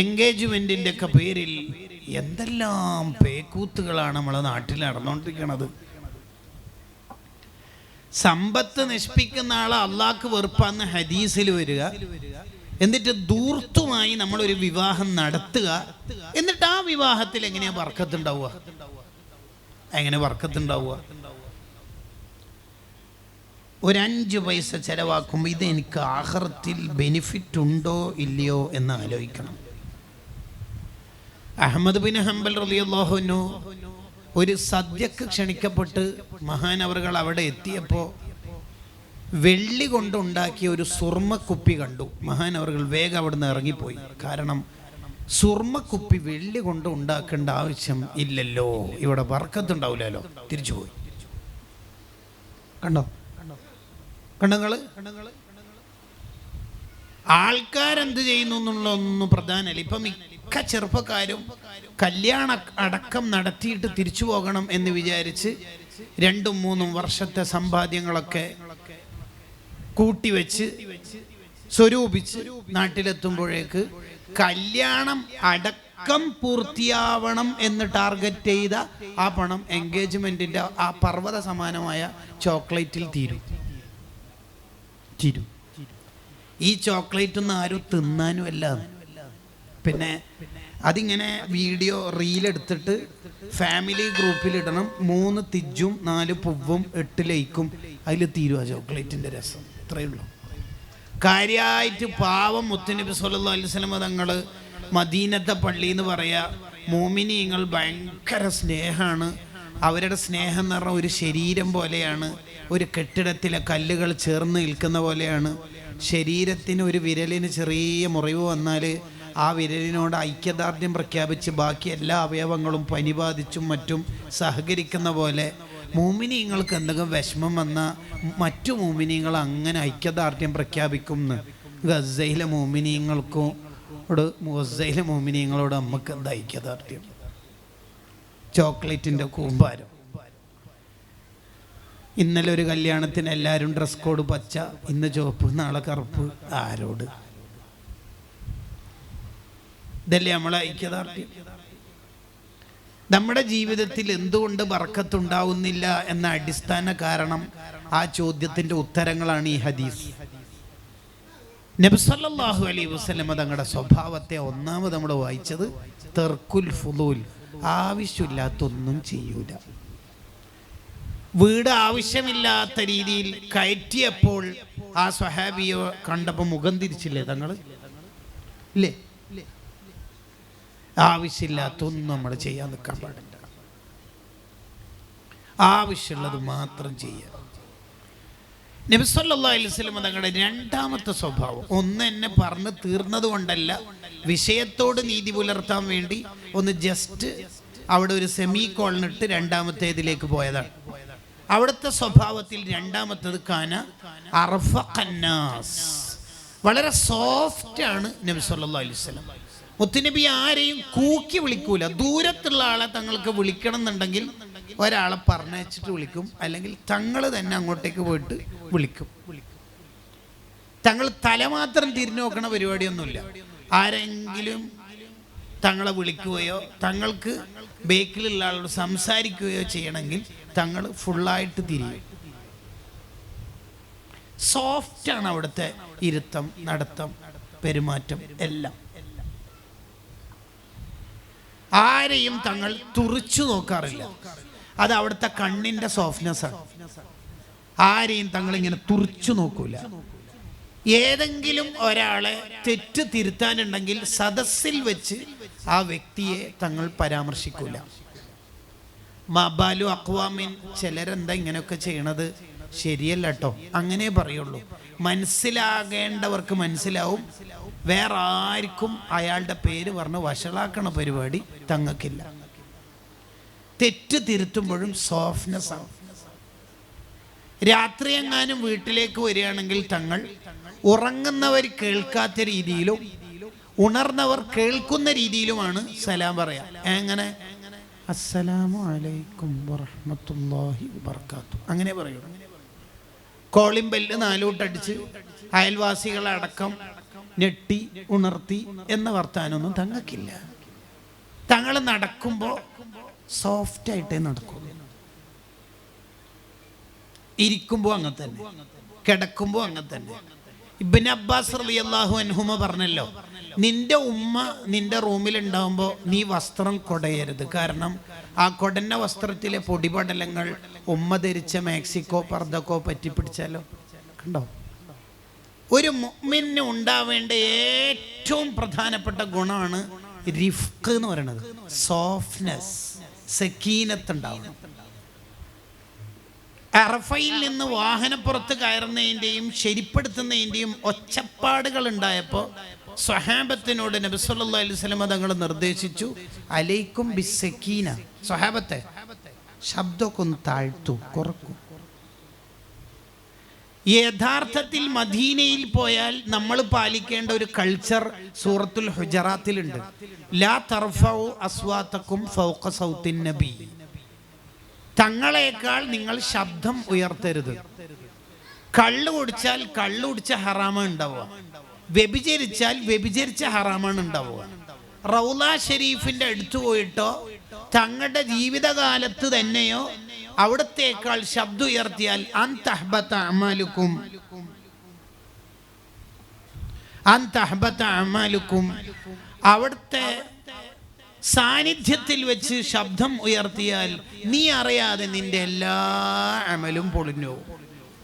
എൻഗേജ്മെന്റിന്റെ ഒക്കെ പേരിൽ എന്തെല്ലാം പേക്കൂത്തുകളാണ് നമ്മളെ നാട്ടിൽ നടന്നുകൊണ്ടിരിക്കുന്നത്. സമ്പത്ത് നശിപ്പിക്കുന്ന ആളെ അള്ളാഹ്ക്ക് വെറുപ്പാന്ന് ഹദീസിൽ വരിക, എന്നിട്ട് ദൂർത്തുമായി നമ്മളൊരു വിവാഹം നടത്തുക, എന്നിട്ട് ആ വിവാഹത്തിൽ എങ്ങനെയാ ബർക്കത്തുണ്ടാവുക? എങ്ങനെ ബർക്കത്തുണ്ടാവുക? ഒരു 5 പൈസ ചെലവാക്കുമ്പോൾ ഇത് എനിക്ക് ആഖിറത്തിൽ ബെനിഫിറ്റ് ഉണ്ടോ ഇല്ലയോ എന്ന് ആലോചിക്കണം. അഹ്മദ് ബിൻ ഹംബൽ റളിയല്ലാഹു അൻഹു ഒരു സദ്യക്ക് ക്ഷണിക്കപ്പെട്ട് മഹാനവറുകൾ അവിടെ എത്തിയപ്പോൾ വെള്ളി കൊണ്ടുണ്ടാക്കിയ ഒരു സുർമ്മക്കുപ്പി കണ്ടു. മഹാനവറുകൾ വേഗം അവിടെ നിന്ന് ഇറങ്ങിപ്പോയി. കാരണം സുർമ്മക്കുപ്പി വെള്ളി കൊണ്ട് ഉണ്ടാക്കേണ്ട ആവശ്യം ഇല്ലല്ലോ, ഇവിടെ ബർക്കത്തുണ്ടാവില്ലല്ലോ. തിരിച്ചുപോയി. കണ്ടോ കണ്ടങ്ങള് ആൾക്കാരെന്ത് ചെയ്യുന്നു എന്നുള്ളതൊന്നും പ്രധാനമല്ല. ഇപ്പം മിക്ക ചെറുപ്പക്കാരും കല്യാണ അടക്കം നടത്തിയിട്ട് തിരിച്ചു പോകണം എന്ന് വിചാരിച്ച് 2-3 വർഷത്തെ സമ്പാദ്യങ്ങളൊക്കെ കൂട്ടിവെച്ച് സ്വരൂപിച്ച് നാട്ടിലെത്തുമ്പോഴേക്ക് കല്യാണം അടക്കം പൂർത്തിയാവണം എന്ന് ടാർഗറ്റ് ചെയ്ത ആ പണം എൻഗേജ്മെന്റിന്റെ ആ പർവ്വത സമാനമായ ചോക്ലേറ്റിൽ തീരും. ഈ ചോക്ലേറ്റ് ഒന്നും ആരും തിന്നാനും അല്ല. പിന്നെ അതിങ്ങനെ വീഡിയോ റീലെടുത്തിട്ട് ഫാമിലി ഗ്രൂപ്പിലിടണം. 3 തിജ്ജും 4 പുవ్വും 8 ലൈക്കും. അതിൽ തീരും ആ ചോക്ലേറ്റിൻ്റെ രസം. ഇത്രയേ ഉള്ളൂ. കാര്യമായിട്ട് പാവം മുത്തുനബി സല്ലല്ലാഹു അലൈഹി വസല്ലം തങ്ങൾ മദീനത്തെ പള്ളി എന്ന് പറയാ, മോമിനീങ്ങൾ ഭയങ്കര സ്നേഹമാണ്. അവരുടെ സ്നേഹം എന്ന് പറഞ്ഞാൽ ഒരു ശരീരം പോലെയാണ്. ഒരു കെട്ടിടത്തിലെ കല്ലുകൾ ചേർന്ന് നിൽക്കുന്ന പോലെയാണ്. ശരീരത്തിന് ഒരു വിരലിന് ചെറിയ മുറിവ് വന്നാൽ ആ വിരലിനോട് ഐക്യദാർഢ്യം പ്രഖ്യാപിച്ച് ബാക്കി എല്ലാ അവയവങ്ങളും പനി ബാധിച്ചും മറ്റും സഹകരിക്കുന്ന പോലെ മോമിനീങ്ങൾക്ക് എന്തെങ്കിലും വിഷമം വന്നാൽ മറ്റു മോമിനീങ്ങൾ അങ്ങനെ ഐക്യദാർഢ്യം പ്രഖ്യാപിക്കും എന്ന്. ഗസയിലെ മോമിനീങ്ങളോട് നമുക്ക് എന്താ ഐക്യദാർഢ്യം? ചോക്ലേറ്റിൻ്റെ കൂമ്പാരം. ഇന്നലെ ഒരു കല്യാണത്തിന് എല്ലാവരും ഡ്രസ് കോഡ് പച്ച, ഇന്ന് ചുവപ്പ്, നാളെ കറുപ്പ്. ആരോട്? ഇതല്ലേ നമ്മളെ ഐക്യദാർഢ്യം? നമ്മുടെ ജീവിതത്തിൽ എന്തുകൊണ്ട് ബർക്കത്തുണ്ടാവുന്നില്ല എന്ന അടിസ്ഥാന കാരണം, ആ ചോദ്യത്തിൻ്റെ ഉത്തരങ്ങളാണ് ഈ ഹദീസ്. നബി സല്ലല്ലാഹു അലൈഹി വസല്ലം തങ്ങളുടെ സ്വഭാവത്തെ ഒന്നാമത് നമ്മൾ വായിച്ചത് തർക്കുൽ ഫുളൂൽ, ആവശ്യമില്ലാത്തൊന്നും ചെയ്യൂല. വീട് ആവശ്യമില്ലാത്ത രീതിയിൽ കയറ്റിയപ്പോൾ ആ സ്വഹാബിയെ കണ്ടപ്പോൾ മുഖം തിരിച്ചില്ലേ തങ്ങൾ? ഇല്ലേ? ആവശ്യമില്ലാത്തൊന്നും നമ്മൾ ചെയ്യാൻ നിൽക്കാൻ പാടില്ല. ആവശ്യമുള്ളത് മാത്രം ചെയ്യുക. നബി സല്ലല്ലാഹു അലൈഹി വസല്ലം തങ്ങളുടെ രണ്ടാമത്തെ സ്വഭാവം, ഒന്ന് എന്നെ പറഞ്ഞ് തീർന്നത് കൊണ്ടല്ല, വിഷയത്തോട് നീതി പുലർത്താൻ വേണ്ടി ഒന്ന് ജസ്റ്റ് അവിടെ ഒരു സെമി കോളിനിട്ട് രണ്ടാമത്തേതിലേക്ക് പോയതാണ്. അവിടുത്തെ സ്വഭാവത്തിൽ രണ്ടാമത്തേത് കാന അർഫഖന്നാസ്, വളരെ സോഫ്റ്റാണ് നബി സല്ലല്ലാഹു അലൈഹി വസല്ലം. മുത്തുനബി ആരെയും കൂക്കി വിളിക്കൂല. ദൂരത്തുള്ള ആളെ തങ്ങൾക്ക് വിളിക്കണം എന്നുണ്ടെങ്കിൽ ഒരാളെ പറഞ്ഞയച്ചിട്ട് വിളിക്കും, അല്ലെങ്കിൽ തങ്ങൾ തന്നെ അങ്ങോട്ടേക്ക് പോയിട്ട് വിളിക്കും. തങ്ങൾ തല മാത്രം തിരിഞ്ഞു നോക്കണ പരിപാടിയൊന്നുമില്ല. ആരെങ്കിലും തങ്ങളെ വിളിക്കുകയോ തങ്ങൾക്ക് ബേക്കിലുള്ള ആളോട് സംസാരിക്കുകയോ ചെയ്യണമെങ്കിൽ തങ്ങൾ ഫുള്ളായിട്ട് തിരിയും. സോഫ്റ്റാണ് അവിടുത്തെ ഇരുത്തം, നടത്തം, പെരുമാറ്റം എല്ലാം. ആരെയും തങ്ങൾ തുറിച്ചു നോക്കാറില്ല. അത് അവിടുത്തെ കണ്ണിൻ്റെ സോഫ്റ്റ്നെസ്സാണ്. ആരെയും തങ്ങൾ ഇങ്ങനെ തുറിച്ചു നോക്കൂല. ഏതെങ്കിലും ഒരാളെ തെറ്റ് തിരുത്താനുണ്ടെങ്കിൽ സദസ്സിൽ വെച്ച് ആ വ്യക്തിയെ തങ്ങൾ പരാമർശിക്കൂല. മബാലു അഖ്വാമിൻ, ചിലരെന്താ ഇങ്ങനെയൊക്കെ ചെയ്യണത്, ശരിയല്ല കേട്ടോ, അങ്ങനെ പറയുള്ളൂ. മനസ്സിലാകേണ്ടവർക്ക് മനസ്സിലാവും. വേറെ ആർക്കും അയാളുടെ പേര് പറഞ്ഞ് വഷളാക്കണ പരിപാടി തങ്ങൾക്കില്ല. തെറ്റ് തിരുത്തുമ്പോഴും സോഫ്റ്റ്നെസ് ആണ്. രാത്രി എങ്ങാനും വീട്ടിലേക്ക് വരികയാണെങ്കിൽ തങ്ങൾ ഉറങ്ങുന്നവർ കേൾക്കാത്ത രീതിയിലും ഉണർന്നവർ കേൾക്കുന്ന രീതിയിലുമാണ് സലാം പറയാം. എങ്ങനെ? അസ്സലാമു അലൈക്കും വറഹ്മത്തുള്ളാഹി വബറകാതുഹു, അങ്ങനെ പറയുള്ളൂ. കോളിംഗ് ബെല്ല് 4 കൂട്ടടിച്ച് അയൽവാസികളടക്കം ഞെട്ടി ഉണർത്തി എന്ന വർത്താനൊന്നും തങ്ങൾക്കില്ല. തങ്ങൾ നടക്കുമ്പോൾ സോഫ്റ്റായിട്ടേ നടക്കും. ഇരിക്കുമ്പോൾ അങ്ങനെ തന്നെ, കിടക്കുമ്പോൾ അങ്ങനെ തന്നെ. ഇബ്നു അബ്ബാസ് റളിയല്ലാഹു അൻഹുമ പറഞ്ഞല്ലോ, നിന്റെ ഉമ്മ നിന്റെ റൂമിലുണ്ടാവുമ്പോൾ നീ വസ്ത്രം കൊടയരുത്. കാരണം ആ കൊടന്ന വസ്ത്രത്തിലെ പൊടിപടലങ്ങൾ ഉമ്മ ധരിച്ച മാക്സിക്കോ പർദ്ദക്കോ പറ്റിപ്പിടിച്ചാലോ. കണ്ടോ, ഒരു മുഅ്മിന് ഉണ്ടാവേണ്ട ഏറ്റവും പ്രധാനപ്പെട്ട ഗുണമാണ് റിഫ്ഖ് എന്ന് പറയുന്നത്. സോഫ്റ്റ്നെസ്, സക്കീനത്ത് ഉണ്ടാവണം. അറഫയിൽ നിന്ന് വാഹനപ്പുറത്ത് കയറുന്നതിൻ്റെയും ശരിപ്പെടുത്തുന്നതിൻ്റെയും ഒച്ചപ്പാടുകൾ ഉണ്ടായപ്പോൾ സ്വഹാബത്തിനോട് നബി സല്ലല്ലാഹു അലൈഹി വസല്ലം തങ്ങൾ നിർദ്ദേശിച്ചു, അലൈക്കും ബിസ്സക്കീന. സ്വഹാബത്തെ, ശബ്ദമൊക്കെ ഒന്ന് താഴ്ത്തു, കുറക്കും. യഥാർത്ഥത്തിൽ മദീനയിൽ പോയാൽ നമ്മൾ പാലിക്കേണ്ട ഒരു കൾച്ചർ സൂറത്തുൽ ഹുജറാത്തിലുണ്ട്. ലാ തർഫഉ അസ്വാതക്കും ഫൗഖ സൗത്തിൻ നബി. തങ്ങളെക്കാൾ നിങ്ങൾ ശബ്ദം ഉയർത്തരുത്. കള്ളു കുടിച്ചാൽ കള്ളു കുടിച്ച ഹറാമാണ് ഉണ്ടാവുക, വ്യഭിചരിച്ചാൽ വ്യഭിചരിച്ച ഹറാമാണ് ഉണ്ടാവുക. റൗള ഷരീഫിന്റെ അടുത്ത് പോയിട്ടോ തങ്ങളുടെ ജീവിതകാലത്ത് തന്നെയോ അവിടത്തേക്കാൾ ശബ്ദം ഉയർത്തിയാൽ അൻതഹ്ബത അഅമാലുക്കും, അവിടുത്തെ സാന്നിധ്യത്തിൽ വെച്ച് ശബ്ദം ഉയർത്തിയാൽ നീ അറിയാതെ നിന്റെ എല്ലാ അമലും പൊളിഞ്ഞു.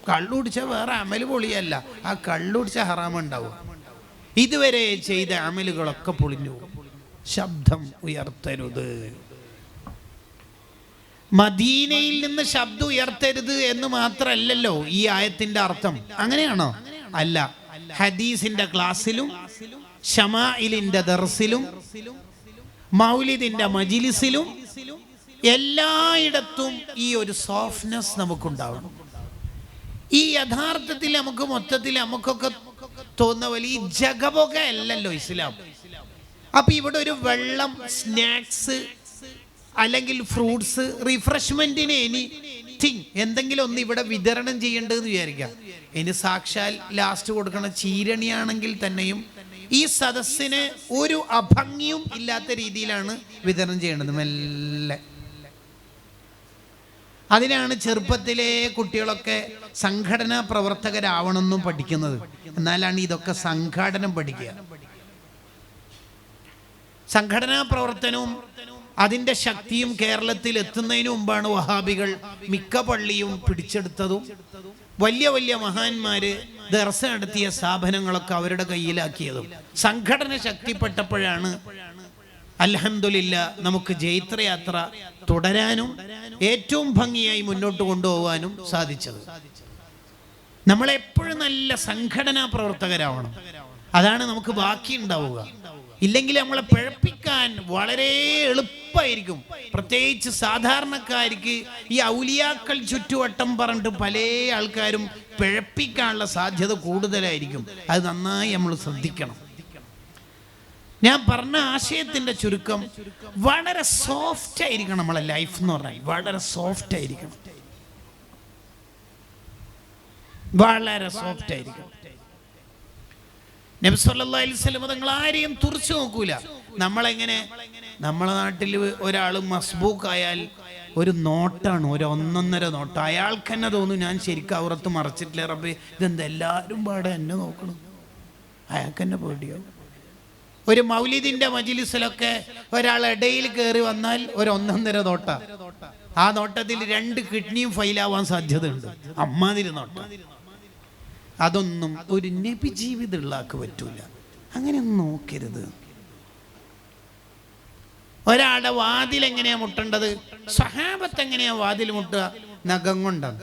കള്ളുടിച്ച വേറെ അമല് പൊളിയല്ല, ആ കള്ളുടിച്ച ഹറാമുണ്ടാവും. ഇതുവരെ ചെയ്ത അമലുകളൊക്കെ പൊളിഞ്ഞു. ശബ്ദം ഉയർത്തരുത്. മദീനയിൽ നിന്ന് ശബ്ദം ഉയർത്തരുത് എന്ന് മാത്രമല്ലല്ലോ ഈ ആയത്തിന്റെ അർത്ഥം. അങ്ങനെയാണോ? അല്ല. ഹദീസിന്റെ ക്ലാസ്സിലും ശമാഇലിന്റെ ദർസിലും മൗലിദിന്റെ മജ്ലിസിലും എല്ലായിടത്തും ഈ ഒരു സോഫ്റ്റ്നെസ് നമുക്കുണ്ടാവണം. ഈ യഥാർത്ഥത്തിൽ നമുക്ക് മൊത്തത്തിൽ നമുക്കൊക്കെ തോന്നുന്ന പോലെ ഈ ജഗബൊക അല്ലല്ലോ ഇസ്ലാം. അപ്പൊ ഇവിടെ ഒരു വെള്ളം, സ്നാക്സ് അല്ലെങ്കിൽ ഫ്രൂട്ട്സ്, റിഫ്രഷ്മെന്റിന് എനിത്തിങ് എന്തെങ്കിലും ഒന്ന് ഇവിടെ വിതരണം ചെയ്യേണ്ടതെന്ന് വിചാരിക്കാം. ഇനി സാക്ഷാൽ ലാസ്റ്റ് കൊടുക്കണ ചീരണിയാണെങ്കിൽ തന്നെയും ഈ സദസ്സിന് ഒരു അഭംഗിയും ഇല്ലാത്ത രീതിയിലാണ് വിതരണം ചെയ്യേണ്ടത്. മെല്ലെ. അതിനാണ് ചെറുപ്പത്തിലെ കുട്ടികളൊക്കെ സംഘടനാ പ്രവർത്തകരാവണമെന്നും പഠിക്കുന്നത്. എന്നാലാണ് ഇതൊക്കെ സംഘാടനം പഠിക്കുക. സംഘടനാ പ്രവർത്തനവും അതിൻ്റെ ശക്തിയും കേരളത്തിൽ എത്തുന്നതിന് മുമ്പാണ് വഹാബികൾ മിക്ക പള്ളിയും പിടിച്ചെടുത്തതും വലിയ വലിയ മഹാന്മാര് ദർസ നടത്തിയ സ്ഥാപനങ്ങളൊക്കെ അവരുടെ കയ്യിലാക്കിയതും. സംഘടന ശക്തിപ്പെട്ടപ്പോഴാണ് അൽഹംദുലില്ലാ നമുക്ക് ജൈത്രയാത്ര തുടരാനും ഏറ്റവും ഭംഗിയായി മുന്നോട്ട് കൊണ്ടുപോകാനും സാധിച്ചത്. നമ്മളെപ്പോഴും നല്ല സംഘടനാ പ്രവർത്തകരാവണം. അതാണ് നമുക്ക് ബാക്കി ഉണ്ടാവുക. ഇല്ലെങ്കിൽ നമ്മളെ പിഴപ്പിക്കാൻ വളരെ എളുപ്പമായിരിക്കും. പ്രത്യേകിച്ച് സാധാരണക്കാർക്ക് ഈ ഔലിയാക്കൾ ചുറ്റുവട്ടം പറഞ്ഞിട്ട് പല ആൾക്കാരും പിഴപ്പിക്കാനുള്ള സാധ്യത കൂടുതലായിരിക്കും. അത് നന്നായി നമ്മൾ ശ്രദ്ധിക്കണം. ഞാൻ പറഞ്ഞ ആശയത്തിന്റെ ചുരുക്കം, വളരെ സോഫ്റ്റ് ആയിരിക്കണം നമ്മളെ ലൈഫ് എന്ന് പറഞ്ഞാൽ. വളരെ സോഫ്റ്റ് ആയിരിക്കണം, വളരെ സോഫ്റ്റ് ആയിരിക്കണം. നബി സല്ലല്ലാഹു അലൈഹി വസല്ലം തങ്ങൾ ആരെയും തുറച്ചു നോക്കൂല. നമ്മളെങ്ങനെ, നമ്മളെ നാട്ടിൽ ഒരാൾ മസ്ബൂക്കായാൽ ഒരു നോട്ടാണ്, ഒരു ഒന്നൊന്നര നോട്ട്. അയാൾക്ക് തന്നെ തോന്നും ഞാൻ ശരിക്കും അവറത്ത് മറച്ചിട്ടില്ല, റബ്ബേ ഇതെന്താ എല്ലാവരും പാടെ എന്നെ നോക്കണം. അയാൾക്ക് തന്നെ പേടിയാവും. ഒരു മൗലിദിന്റെ മജ്ലിസിലൊക്കെ ഒരാൾ ഇടയിൽ കയറി വന്നാൽ ഒരു ഒന്നൊന്നര നോട്ട. ആ നോട്ടത്തിൽ 2 കിഡ്നിയും ഫെയിലാവാൻ സാധ്യതയുണ്ട്. അമ്മാതിരി നോട്ടം. അതൊന്നും ഒരു നബി ജീവിതമുള്ള ആൾക്ക് പറ്റൂല. അങ്ങനെയൊന്നും നോക്കരുത്. ഒരാളുടെ വാതിൽ എങ്ങനെയാ മുട്ടേണ്ടത്? സ്വഹാബത്ത് എങ്ങനെയാ വാതിൽ മുട്ടുക? നഖം കൊണ്ടാണ്.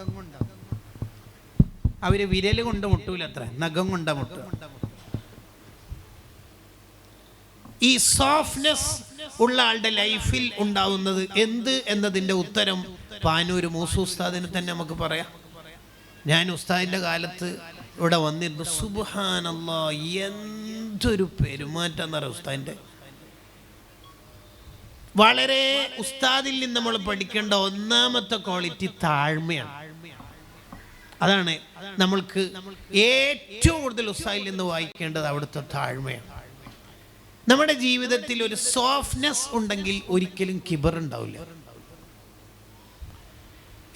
അവര് വിരൽ കൊണ്ട് മുട്ടൂല, അത്ര നഖം കൊണ്ടാ മുട്ടുക. ഈ സോഫ്റ്റ്നെസ് ഉള്ള ആളുടെ ലൈഫിൽ ഉണ്ടാവുന്നത് എന്ത് എന്നതിൻ്റെ ഉത്തരം പാനൂര് മൂസു ഉസ്താദിന് തന്നെ നമുക്ക് പറയാം. ഞാൻ ഉസ്താദിൻ്റെ കാലത്ത് ഇവിടെ വന്നിരുന്നു. സുബ്ഹാനല്ലാഹ്, എന്തൊരു പെരുമാറ്റം എന്ന് പറയാം ഉസ്താദിൻ്റെ. വളരെ ഉസ്താദിൽ നിന്ന് നമ്മൾ പഠിക്കേണ്ട ഒന്നാമത്തെ ക്വാളിറ്റി താഴ്മയാണ്. അതാണ് നമ്മൾക്ക് ഏറ്റവും കൂടുതൽ ഉസ്താദിൽ നിന്ന് വായിക്കേണ്ടത് അവിടുത്തെ താഴ്മയാണ്. നമ്മുടെ ജീവിതത്തിൽ ഒരു സോഫ്റ്റ്നെസ് ഉണ്ടെങ്കിൽ ഒരിക്കലും കിബർ ഉണ്ടാവില്ല.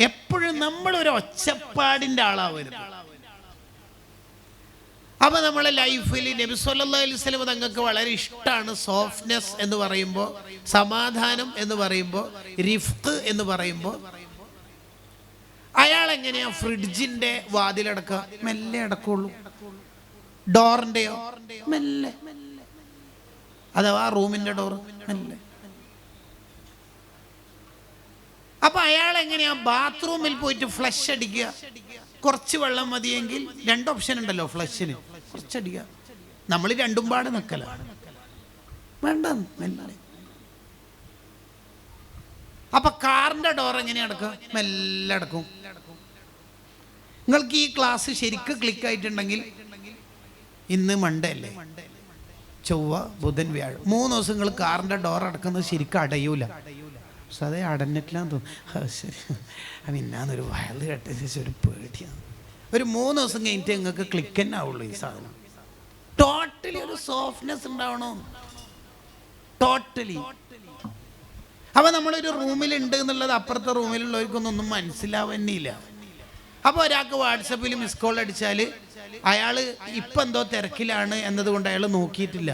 എപ്പോഴും നമ്മളൊരു ഒച്ചപ്പാടിൻ്റെ ആളാവരുത്. അപ്പൊ നമ്മളെ ലൈഫിൽ നബി സല്ലല്ലാഹു അലൈഹി വസല്ലം തങ്ങൾക്ക് വളരെ ഇഷ്ടമാണ് സോഫ്റ്റ്നെസ് എന്ന് പറയുമ്പോൾ, സമാധാനം എന്ന് പറയുമ്പോൾ, റിഫ്ഖ് എന്ന് പറയുമ്പോൾ. അയാൾ എങ്ങനെയാ ഫ്രിഡ്ജിന്റെ വാതിലടക്കുക? മെല്ലെ അടക്കുള്ളൂ. ഡോറിന്റെയോ മെല്ലെ, അഥവാ റൂമിന്റെ ഡോർ മെല്ലെ. അപ്പൊ അയാൾ എങ്ങനെയാ ബാത്റൂമിൽ പോയിട്ട് ഫ്ലഷ് അടിക്കുക? കുറച്ച് വെള്ളം മതിയെങ്കിൽ 2 ഓപ്ഷൻ ഉണ്ടല്ലോ ഫ്ലഷിന്, കുറച്ചടിക്കുക. നമ്മൾ രണ്ടും പാട് നിൽക്കല വേണ്ട, മെല്ലെ. അപ്പൊ കാറിന്റെ ഡോർ എങ്ങനെ അടക്കുക? മെല്ലെ അടക്കും. നിങ്ങൾക്ക് ഈ ക്ലാസ് ശരിക്കും ക്ലിക്ക് ആയിട്ടുണ്ടെങ്കിൽ, ഇന്ന് മൺഡേ അല്ലേ, ചൊവ്വ ബുധൻ വ്യാഴം 3 ദിവസം നിങ്ങൾ കാറിന്റെ ഡോർ അടക്കുന്നത് ശരിക്കും അടയൂല. പക്ഷെ അതേ അടഞ്ഞിട്ടില്ലാന്ന് തോന്നുന്നു. ശരി, ഇന്നാന്നൊരു വയല് കേട്ട ശേഷം ഒരു പേടിയാണ്. ഒരു 3 ദിവസം കഴിഞ്ഞിട്ട് നിങ്ങൾക്ക് ക്ലിക്ക് തന്നെ ആവുള്ളൂ ഈ സാധനം. ടോട്ടലി ഒരു സോഫ്റ്റ്നെസ് ഉണ്ടാവണോ? ടോട്ടലി. അപ്പൊ നമ്മളൊരു റൂമിലുണ്ട് എന്നുള്ളത് അപ്പുറത്തെ റൂമിലുള്ളവർക്കൊന്നും മനസ്സിലാവുന്നില്ല. അപ്പൊ ഒരാൾക്ക് വാട്സപ്പിൽ മിസ് കോൾ അടിച്ചാൽ അയാള് ഇപ്പൊ എന്തോ തിരക്കിലാണ് എന്നതുകൊണ്ട് അയാൾ നോക്കിയിട്ടില്ല.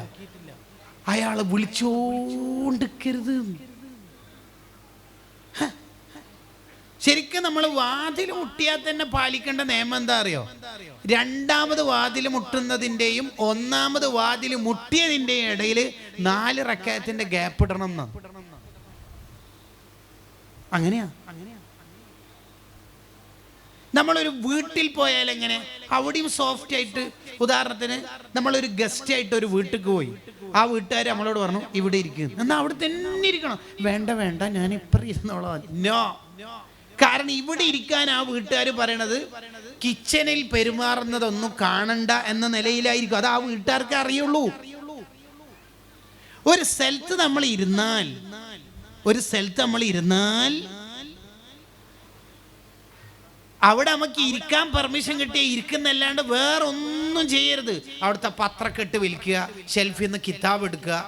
അയാള് വിളിച്ചോണ്ടിരിക്കരുത്. ശരിക്കും നമ്മൾ വാതിൽ മുട്ടിയാൽ തന്നെ പാലിക്കേണ്ട നിയമം എന്താ അറിയോ? 2ാമത് വാതിൽ മുട്ടുന്നതിൻ്റെയും 1ാമത് വാതിൽ മുട്ടിയതിൻ്റെയും ഇടയിൽ 4 റക്അത്തിന്റെ ഗ്യാപ്പ് ഇടണം എന്നാ. അങ്ങനെയാ. നമ്മളൊരു വീട്ടിൽ പോയാൽ എങ്ങനെ? അവിടെയും സോഫ്റ്റ് ആയിട്ട്, ഉദാഹരണത്തിന് നമ്മളൊരു ഗസ്റ്റ് ആയിട്ട് ഒരു വീട്ടിലേക്ക് പോയി, ആ വീട്ടുകാർ നമ്മളോട് പറഞ്ഞു ഇവിടെ ഇരിക്കുന്നു, എന്നാൽ അവിടെ തന്നെ ഇരിക്കണം. വേണ്ട വേണ്ട, ഞാൻ ഇപ്പം ഇരുന്നോളാം. നോ. കാരണം ഇവിടെ ഇരിക്കാൻ ആ വീട്ടുകാർ പറയണത് കിച്ചണിൽ പെരുമാറുന്നതൊന്നും കാണണ്ട എന്ന നിലയിലായിരിക്കും. അത് ആ വീട്ടുകാർക്ക് അറിയുള്ളൂ. ഒരു സ്ഥലത്ത് നമ്മൾ ഇരുന്നാൽ അവിടെ നമുക്ക് ഇരിക്കാൻ പെർമിഷൻ കിട്ടിയ ഇരിക്കുന്നല്ലാണ്ട് വേറെ ഒന്നും ചെയ്യരുത്. അവിടുത്തെ പത്രക്കെട്ട് വലിക്കുക, ഷെൽഫിൽ നിന്ന് കിതാബ് എടുക്കുക,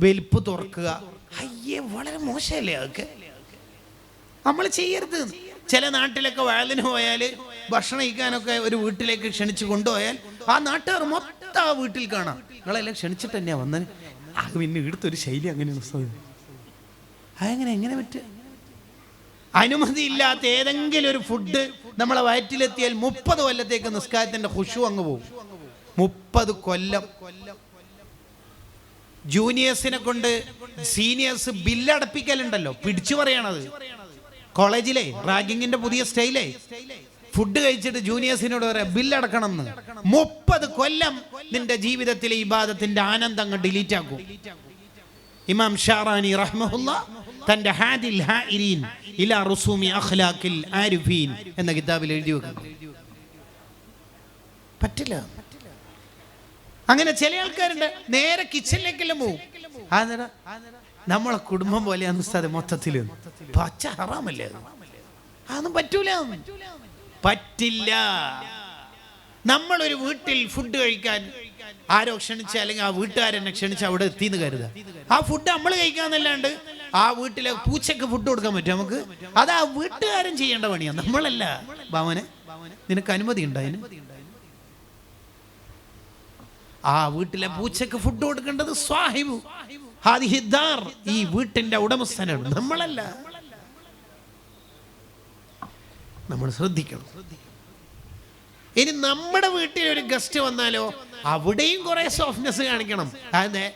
വെൽപ്പ് തുറക്കുക. അയ്യേ, വളരെ മോശമല്ലേ അതൊക്കെ? നമ്മൾ ചെയ്യരുത്. ചില നാട്ടിലൊക്കെ വയലിന് പോയാൽ ഭക്ഷണം കഴിക്കാനൊക്കെ ഒരു വീട്ടിലേക്ക് ക്ഷണിച്ച് കൊണ്ടുപോയാൽ ആ നാട്ടുകാർ മൊത്തം ആ വീട്ടിൽ കാണാം. നിങ്ങളെല്ലാം ക്ഷണിച്ചിട്ട് തന്നെയാ വന്നത്. പിന്നെ ഇവിടുത്തെ ശൈലി അങ്ങനെയാണ്. എങ്ങനെ പറ്റുക? അനുമതി ഇല്ലാത്ത ഏതെങ്കിലും ഒരു ഫുഡ് നമ്മളെ വയറ്റിലെത്തിയാൽ 30 കൊല്ലത്തേക്ക് നിസ്കാരത്തിന്റെ ഖുശൂ അങ്ങ് പോകും. 30 കൊല്ലം. ജൂനിയേഴ്സിനെ കൊണ്ട് സീനിയേഴ്സ് ബില്ലടപ്പിക്കലുണ്ടല്ലോ, പിടിച്ചു പറയണത്. കോളേജിലെ റാഗിങ്ങിന്റെ പുതിയ സ്റ്റൈലേ, ഫുഡ് കഴിച്ചിട്ട് ജൂനിയേഴ്സിനോട് പറയാം ബില്ലടക്കണം എന്ന്. 30 കൊല്ലം നിന്റെ ജീവിതത്തിലെ ഇബാദത്തിന്റെ ആനന്ദം ഡിലീറ്റ് ആക്കും. ഇമാം ഷാറാനി റഹ്മഹുല്ലാ തന്റെ ഹാദിൽ ഹാഇരീൻ ഇലാ റുസൂമി അഖ്ലാഖിൽ ആരിഫീൻ എന്ന കിതാബിൽ എഴുതി വെക്കുന്നു. പറ്റില്ല. അങ്ങനെ ചില ആൾക്കാരുണ്ട്, നേരെ കിച്ചണിലേക്കെല്ലാം പോകും. നമ്മളെ കുടുംബം പോലെയാണ് ഉസ്താദ് മൊത്തത്തിൽ. പച്ച ഹറാമല്ലേ? അതൊന്നും പറ്റില്ല. നമ്മളൊരു വീട്ടിൽ ഫുഡ് കഴിക്കാൻ ആരോ ക്ഷണിച്ച, അല്ലെങ്കിൽ ആ വീട്ടുകാരെന്നെ ക്ഷണിച്ച് അവിടെ എത്തിന്ന് കരുതുക. ആ ഫുഡ് നമ്മൾ കഴിക്കാന്നല്ലാണ്ട് ആ വീട്ടിലെ പൂച്ചക്ക് ഫുഡ് കൊടുക്കാൻ പറ്റും നമുക്ക്? അത് ആ വീട്ടുകാരൻ ചെയ്യേണ്ട പണിയാണ്, നമ്മളല്ല. ഭാവനെ, നിനക്ക് അനുമതി ഉണ്ടായിന്? ആ വീട്ടിലെ പൂച്ചക്ക് ഫുഡ് കൊടുക്കേണ്ടത് സ്വാഹിബു ഹാദിഹി ദാർ, ഈ വീട്ടിന്റെ ഉടമസ്ഥനാണ്, നമ്മളല്ല. നമ്മൾ ശ്രദ്ധിക്കണം. ഇനി നമ്മുടെ വീട്ടിൽ ഒരു ഗസ്റ്റ് വന്നാലോ, അവിടെയും കുറെ സോഫ്റ്റ്നെസ് കാണിക്കണം. അതെ,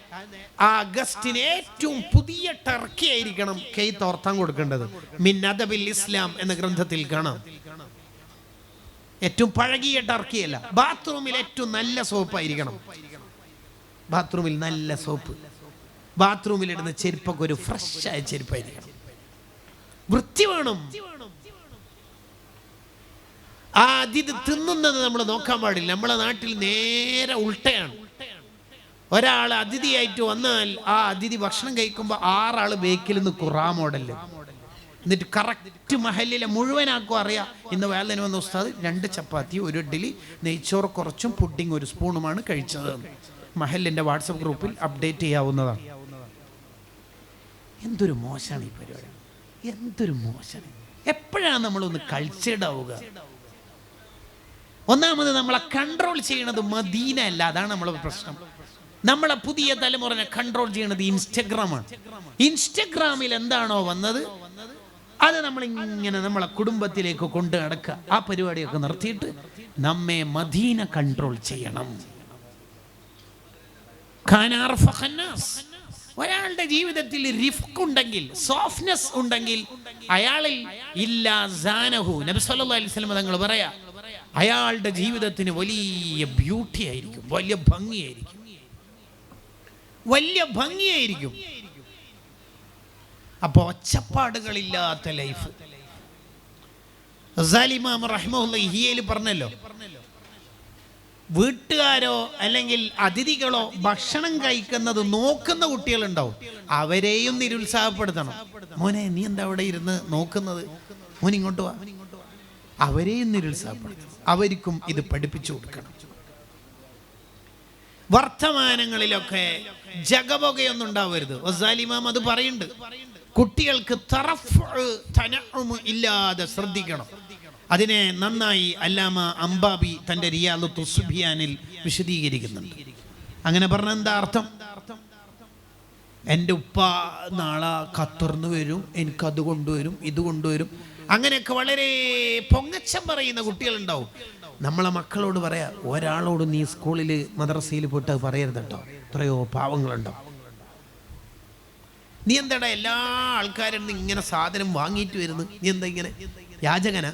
ആ ഗസ്റ്റിന് ഏറ്റവും പുതിയ ടർക്കി ആയിരിക്കണം കൈ തോർത്താൻ കൊടുക്കേണ്ടത്. മിൻ അദബിൽ ഇസ്ലാം എന്ന ഗ്രന്ഥത്തിൽ കാണാം. ഏറ്റവും പഴകിയ ടർക്കി അല്ല. ബാത്റൂമിൽ ഏറ്റവും നല്ല സോപ്പായിരിക്കണം. ബാത്റൂമിൽ നല്ല സോപ്പ്. ബാത്റൂമിൽ ഇടുന്ന ചെരുപ്പൊക്കെ ഒരു ഫ്രഷ് ആയ ചെരുപ്പായിരിക്കണം. വൃത്തി വേണം. ആ അതിഥി തിന്നുന്നത് നമ്മൾ നോക്കാൻ പാടില്ല. നമ്മളെ നാട്ടിൽ നേരെ ഉൾട്ടയാണ്. ഒരാൾ അതിഥിയായിട്ട് വന്നാൽ ആ അതിഥി ഭക്ഷണം കഴിക്കുമ്പോൾ 6 ആള് ബേക്കിൽ നിന്ന് ഖുറാ മോഡല്, എന്നിട്ട് കറക്റ്റ് മഹലിലെ മുഴുവനാക്കും അറിയാം. ഇന്ന് വേളന് വന്ന ഉസ്താദ് 2 ചപ്പാത്തി 1 ഇഡ്ഡലി നെയ്ച്ചോറ് കുറച്ചും പുഡിങ് 1 സ്പൂണുമാണ് കഴിച്ചത്. മഹലിൻ്റെ വാട്സപ്പ് ഗ്രൂപ്പിൽ അപ്ഡേറ്റ് ചെയ്യാവുന്നതാണ്. എന്തൊരു മോശമാണ് ഈ പരിപാടി, എന്തൊരു മോശമാണ്. എപ്പോഴാണ് നമ്മളൊന്ന് കൾച്ചേർഡ് ആവുക? ഒന്നാമത് നമ്മളെ കൺട്രോൾ ചെയ്യണത് മദീന അല്ല, അതാണ് നമ്മളെ പ്രശ്നം. നമ്മളെ പുതിയ തലമുറനെ കൺട്രോൾ ചെയ്യണത് ഇൻസ്റ്റഗ്രാമാണ്. ഇൻസ്റ്റഗ്രാമിൽ എന്താണോ വന്നത് അത് നമ്മളിങ്ങനെ നമ്മളെ കുടുംബത്തിലേക്ക് കൊണ്ട് നടക്കുക. ആ പരിപാടിയൊക്കെ നിർത്തിയിട്ട് നമ്മെ മദീന കൺട്രോൾ ചെയ്യണം. ഒരാളുടെ ജീവിതത്തിൽ റിഫ്ക് ഉണ്ടെങ്കിൽ, സോഫ്റ്റ്നെസ് ഉണ്ടെങ്കിൽ അയാളിൽ ഇല്ലാ സാനഹു, നബി സല്ലല്ലാഹു അലൈഹി വസല്ലം തങ്ങൾ പറയാ, അയാളുടെ ജീവിതത്തിന് വലിയ ബ്യൂട്ടി ആയിരിക്കും, വലിയ ഭംഗിയായിരിക്കും, വലിയ ഭംഗിയായിരിക്കും. അപ്പോൾ ഒച്ചപ്പാടുകളില്ലാത്ത ലൈഫ്. ഗസാലി ഇമാം റഹിമഹുല്ലാഹി ഹിയയിൽ പറഞ്ഞല്ലോ, വീട്ടുകാരോ അല്ലെങ്കിൽ അതിഥികളോ ഭക്ഷണം കഴിക്കുന്നത് നോക്കുന്ന കുട്ടികളുണ്ടാവും, അവരെയും നിരുത്സാഹപ്പെടുത്തണം. മോനെ നീ എന്താ അവിടെ ഇരുന്ന് നോക്കുന്നത്, മോൻ ഇങ്ങോട്ട് വാ. അവരെയും നിരുത്സാഹപ്പെടുത്തണം, അവർക്കും ഇത് പഠിപ്പിച്ചു കൊടുക്കണം. വർത്തമാനങ്ങളിലൊക്കെ ജഗബൊകയൊന്നും ഉണ്ടാവരുത്. ഗസാലി ഇമാം അത് പറയുന്നുണ്ട്. കുട്ടികൾക്ക് ഇല്ലാതെ ശ്രദ്ധിക്കണം. അതിനെ നന്നായി അല്ലാമ അംബാബി തൻ്റെ റിയാദുൽ സുബ്യാനിൽ വിശദീകരിക്കുന്നുണ്ട്. അങ്ങനെ പറഞ്ഞ എന്താ അർത്ഥം? എൻ്റെ ഉപ്പ നാളെ ഖത്തറിന്ന് വരും, എനിക്കത് കൊണ്ടുവരും, ഇത് കൊണ്ടുവരും, അങ്ങനെയൊക്കെ വളരെ പൊങ്ങച്ചം പറയുന്ന കുട്ടികളുണ്ടാവും. നമ്മളെ മക്കളോട് പറയാ, ഒരാളോട് നീ സ്കൂളിൽ മദ്രസയിൽ പോയിട്ട് അത് പറയരുത് കേട്ടോ, എത്രയോ പാവങ്ങളുണ്ടാവും. നീ എന്താടാ എല്ലാ ആൾക്കാരും ഇങ്ങനെ സാധനം വാങ്ങിയിട്ട് വരുന്നു, നീ എന്താ ഇങ്ങനെ യാചകനാ?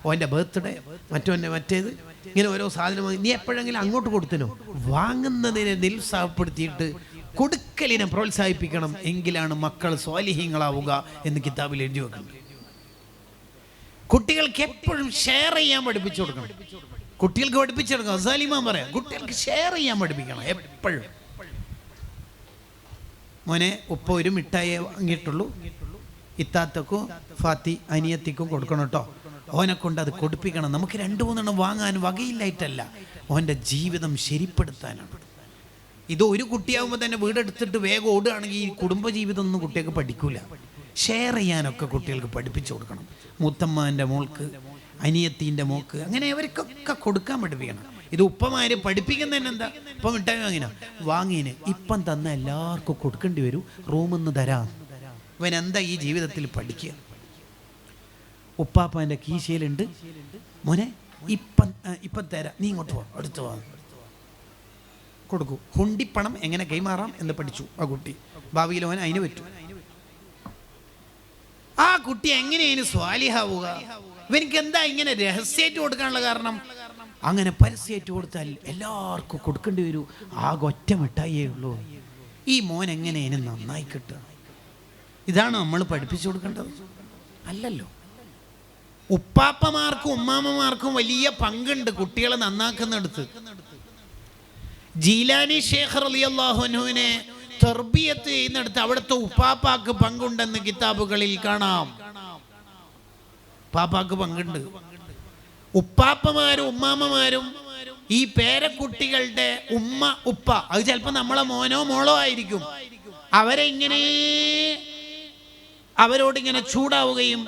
ഓൻ്റെ ബർത്ത്ഡേ മറ്റോൻ്റെ മറ്റേത് ഇങ്ങനെ ഓരോ സാധനം വാങ്ങി, നീ എപ്പോഴെങ്കിലും അങ്ങോട്ട് കൊടുത്തിനോ? വാങ്ങുന്നതിനെ നിരുത്സാഹപ്പെടുത്തിയിട്ട് കൊടുക്കലിനെ പ്രോത്സാഹിപ്പിക്കണം, എങ്കിലാണ് മക്കൾ സ്വാലിഹീങ്ങളാവുക എന്ന് കിതാബിൽ എഴുതി വെക്കുന്നത്. കുട്ടികൾക്ക് എപ്പോഴും ഷെയർ ചെയ്യാൻ പഠിപ്പിച്ചു കൊടുക്കണം. കുട്ടികൾക്ക് പഠിപ്പിച്ചു കൊടുക്കണം. ഗസാലി ഇമാം പറയാം, കുട്ടികൾക്ക് ഷെയർ ചെയ്യാൻ പഠിപ്പിക്കണം എപ്പോഴും. മോനെ ഉപ്പ 1 മിഠായി വാങ്ങിയിട്ടുള്ളൂ, ഇത്താത്തക്കും ഫാത്തി അനിയത്തിക്കും കൊടുക്കണം കേട്ടോ, ഓനെ കൊണ്ട് അത് കൊടുപ്പിക്കണം. നമുക്ക് 2-3 വാങ്ങാൻ വകയില്ലായിട്ടല്ല, ഓൻ്റെ ജീവിതം ശരിപ്പെടുത്താനാണ്. ഇത് ഒരു കുട്ടിയാകുമ്പോൾ തന്നെ വീടെടുത്തിട്ട് വേഗം ഓടുകയാണെങ്കിൽ ഈ കുടുംബജീവിതം ഒന്നും കുട്ടികൾക്ക് പഠിക്കൂല. ഷെയർ ചെയ്യാനൊക്കെ കുട്ടികൾക്ക് പഠിപ്പിച്ചു കൊടുക്കണം. മൂത്തമ്മാൻ്റെ മോൾക്ക്, അനിയത്തീൻ്റെ മോൾക്ക്, അങ്ങനെ അവർക്കൊക്കെ കൊടുക്കാൻ പഠിപ്പിക്കണം. ഇത് ഉപ്പമാര് പഠിപ്പിക്കുന്നതന്നെ എന്താ? ഇപ്പം മിഠായി വാങ്ങീന് ഇപ്പം തന്ന എല്ലാവർക്കും കൊടുക്കേണ്ടി വരും, റൂമിൽ നിന്ന് തരാം. ഇവൻ എന്താ ഈ ജീവിതത്തിൽ പഠിക്കുക? ഉപ്പാപ്പൻ്റെ കീശയിലുണ്ട്, മോനെ ഇപ്പം തരാം, നീ ഇങ്ങോട്ട് പോ, അടുത്ത് വാ, കൊടുക്കൂ. ഹുണ്ടിപ്പണം എങ്ങനെ കൈമാറാം എന്ന് പഠിച്ചു ആ കുട്ടി. ഭാവിയിൽ അവൻ അതിന് പറ്റും. ആ കുട്ടി എങ്ങനെയാണ് സ്വാലിഹാവുക? ഇവനിക്ക് എന്താ ഇങ്ങനെ രഹസ്യമായിട്ട് കൊടുക്കാനുള്ള കാരണം? അങ്ങനെ പരസ്യമായിട്ട് കൊടുത്താൽ എല്ലാവർക്കും കൊടുക്കേണ്ടി വരൂ, ആകെ ഒറ്റ മിഠായിയേ ഉള്ളൂ. ഈ മോൻ എങ്ങനെയാണ് നന്നായി കിട്ടുക? ഇതാണ് നമ്മൾ പഠിപ്പിച്ചു കൊടുക്കേണ്ടത്? അല്ലല്ലോ. ഉപ്പാപ്പമാർക്കും ഉമ്മാമ്മമാർക്കും വലിയ പങ്കുണ്ട് കുട്ടികളെ നന്നാക്കുന്നിടത്ത്. ജീലാനി ശേഖ് റളിയല്ലാഹു അൻഹുവിനെ തർബിയത്ത് ചെയ്യുന്നിടത്ത് അവിടുത്തെ ഉപ്പാപ്പാക്ക് പങ്കുണ്ടെന്ന് കിതാബുകളിൽ കാണാം. ഉപ്പാപ്പാക്ക് പങ്കുണ്ട്. ഉപ്പാപ്പമാരും ഉമ്മാമ്മമാരും ഈ പേരക്കുട്ടികളുടെ ഉമ്മ ഉപ്പ, അത് ചിലപ്പോൾ നമ്മളെ മോനോ മോളോ ആയിരിക്കും, അവരോടിങ്ങനെ ചൂടാവുകയും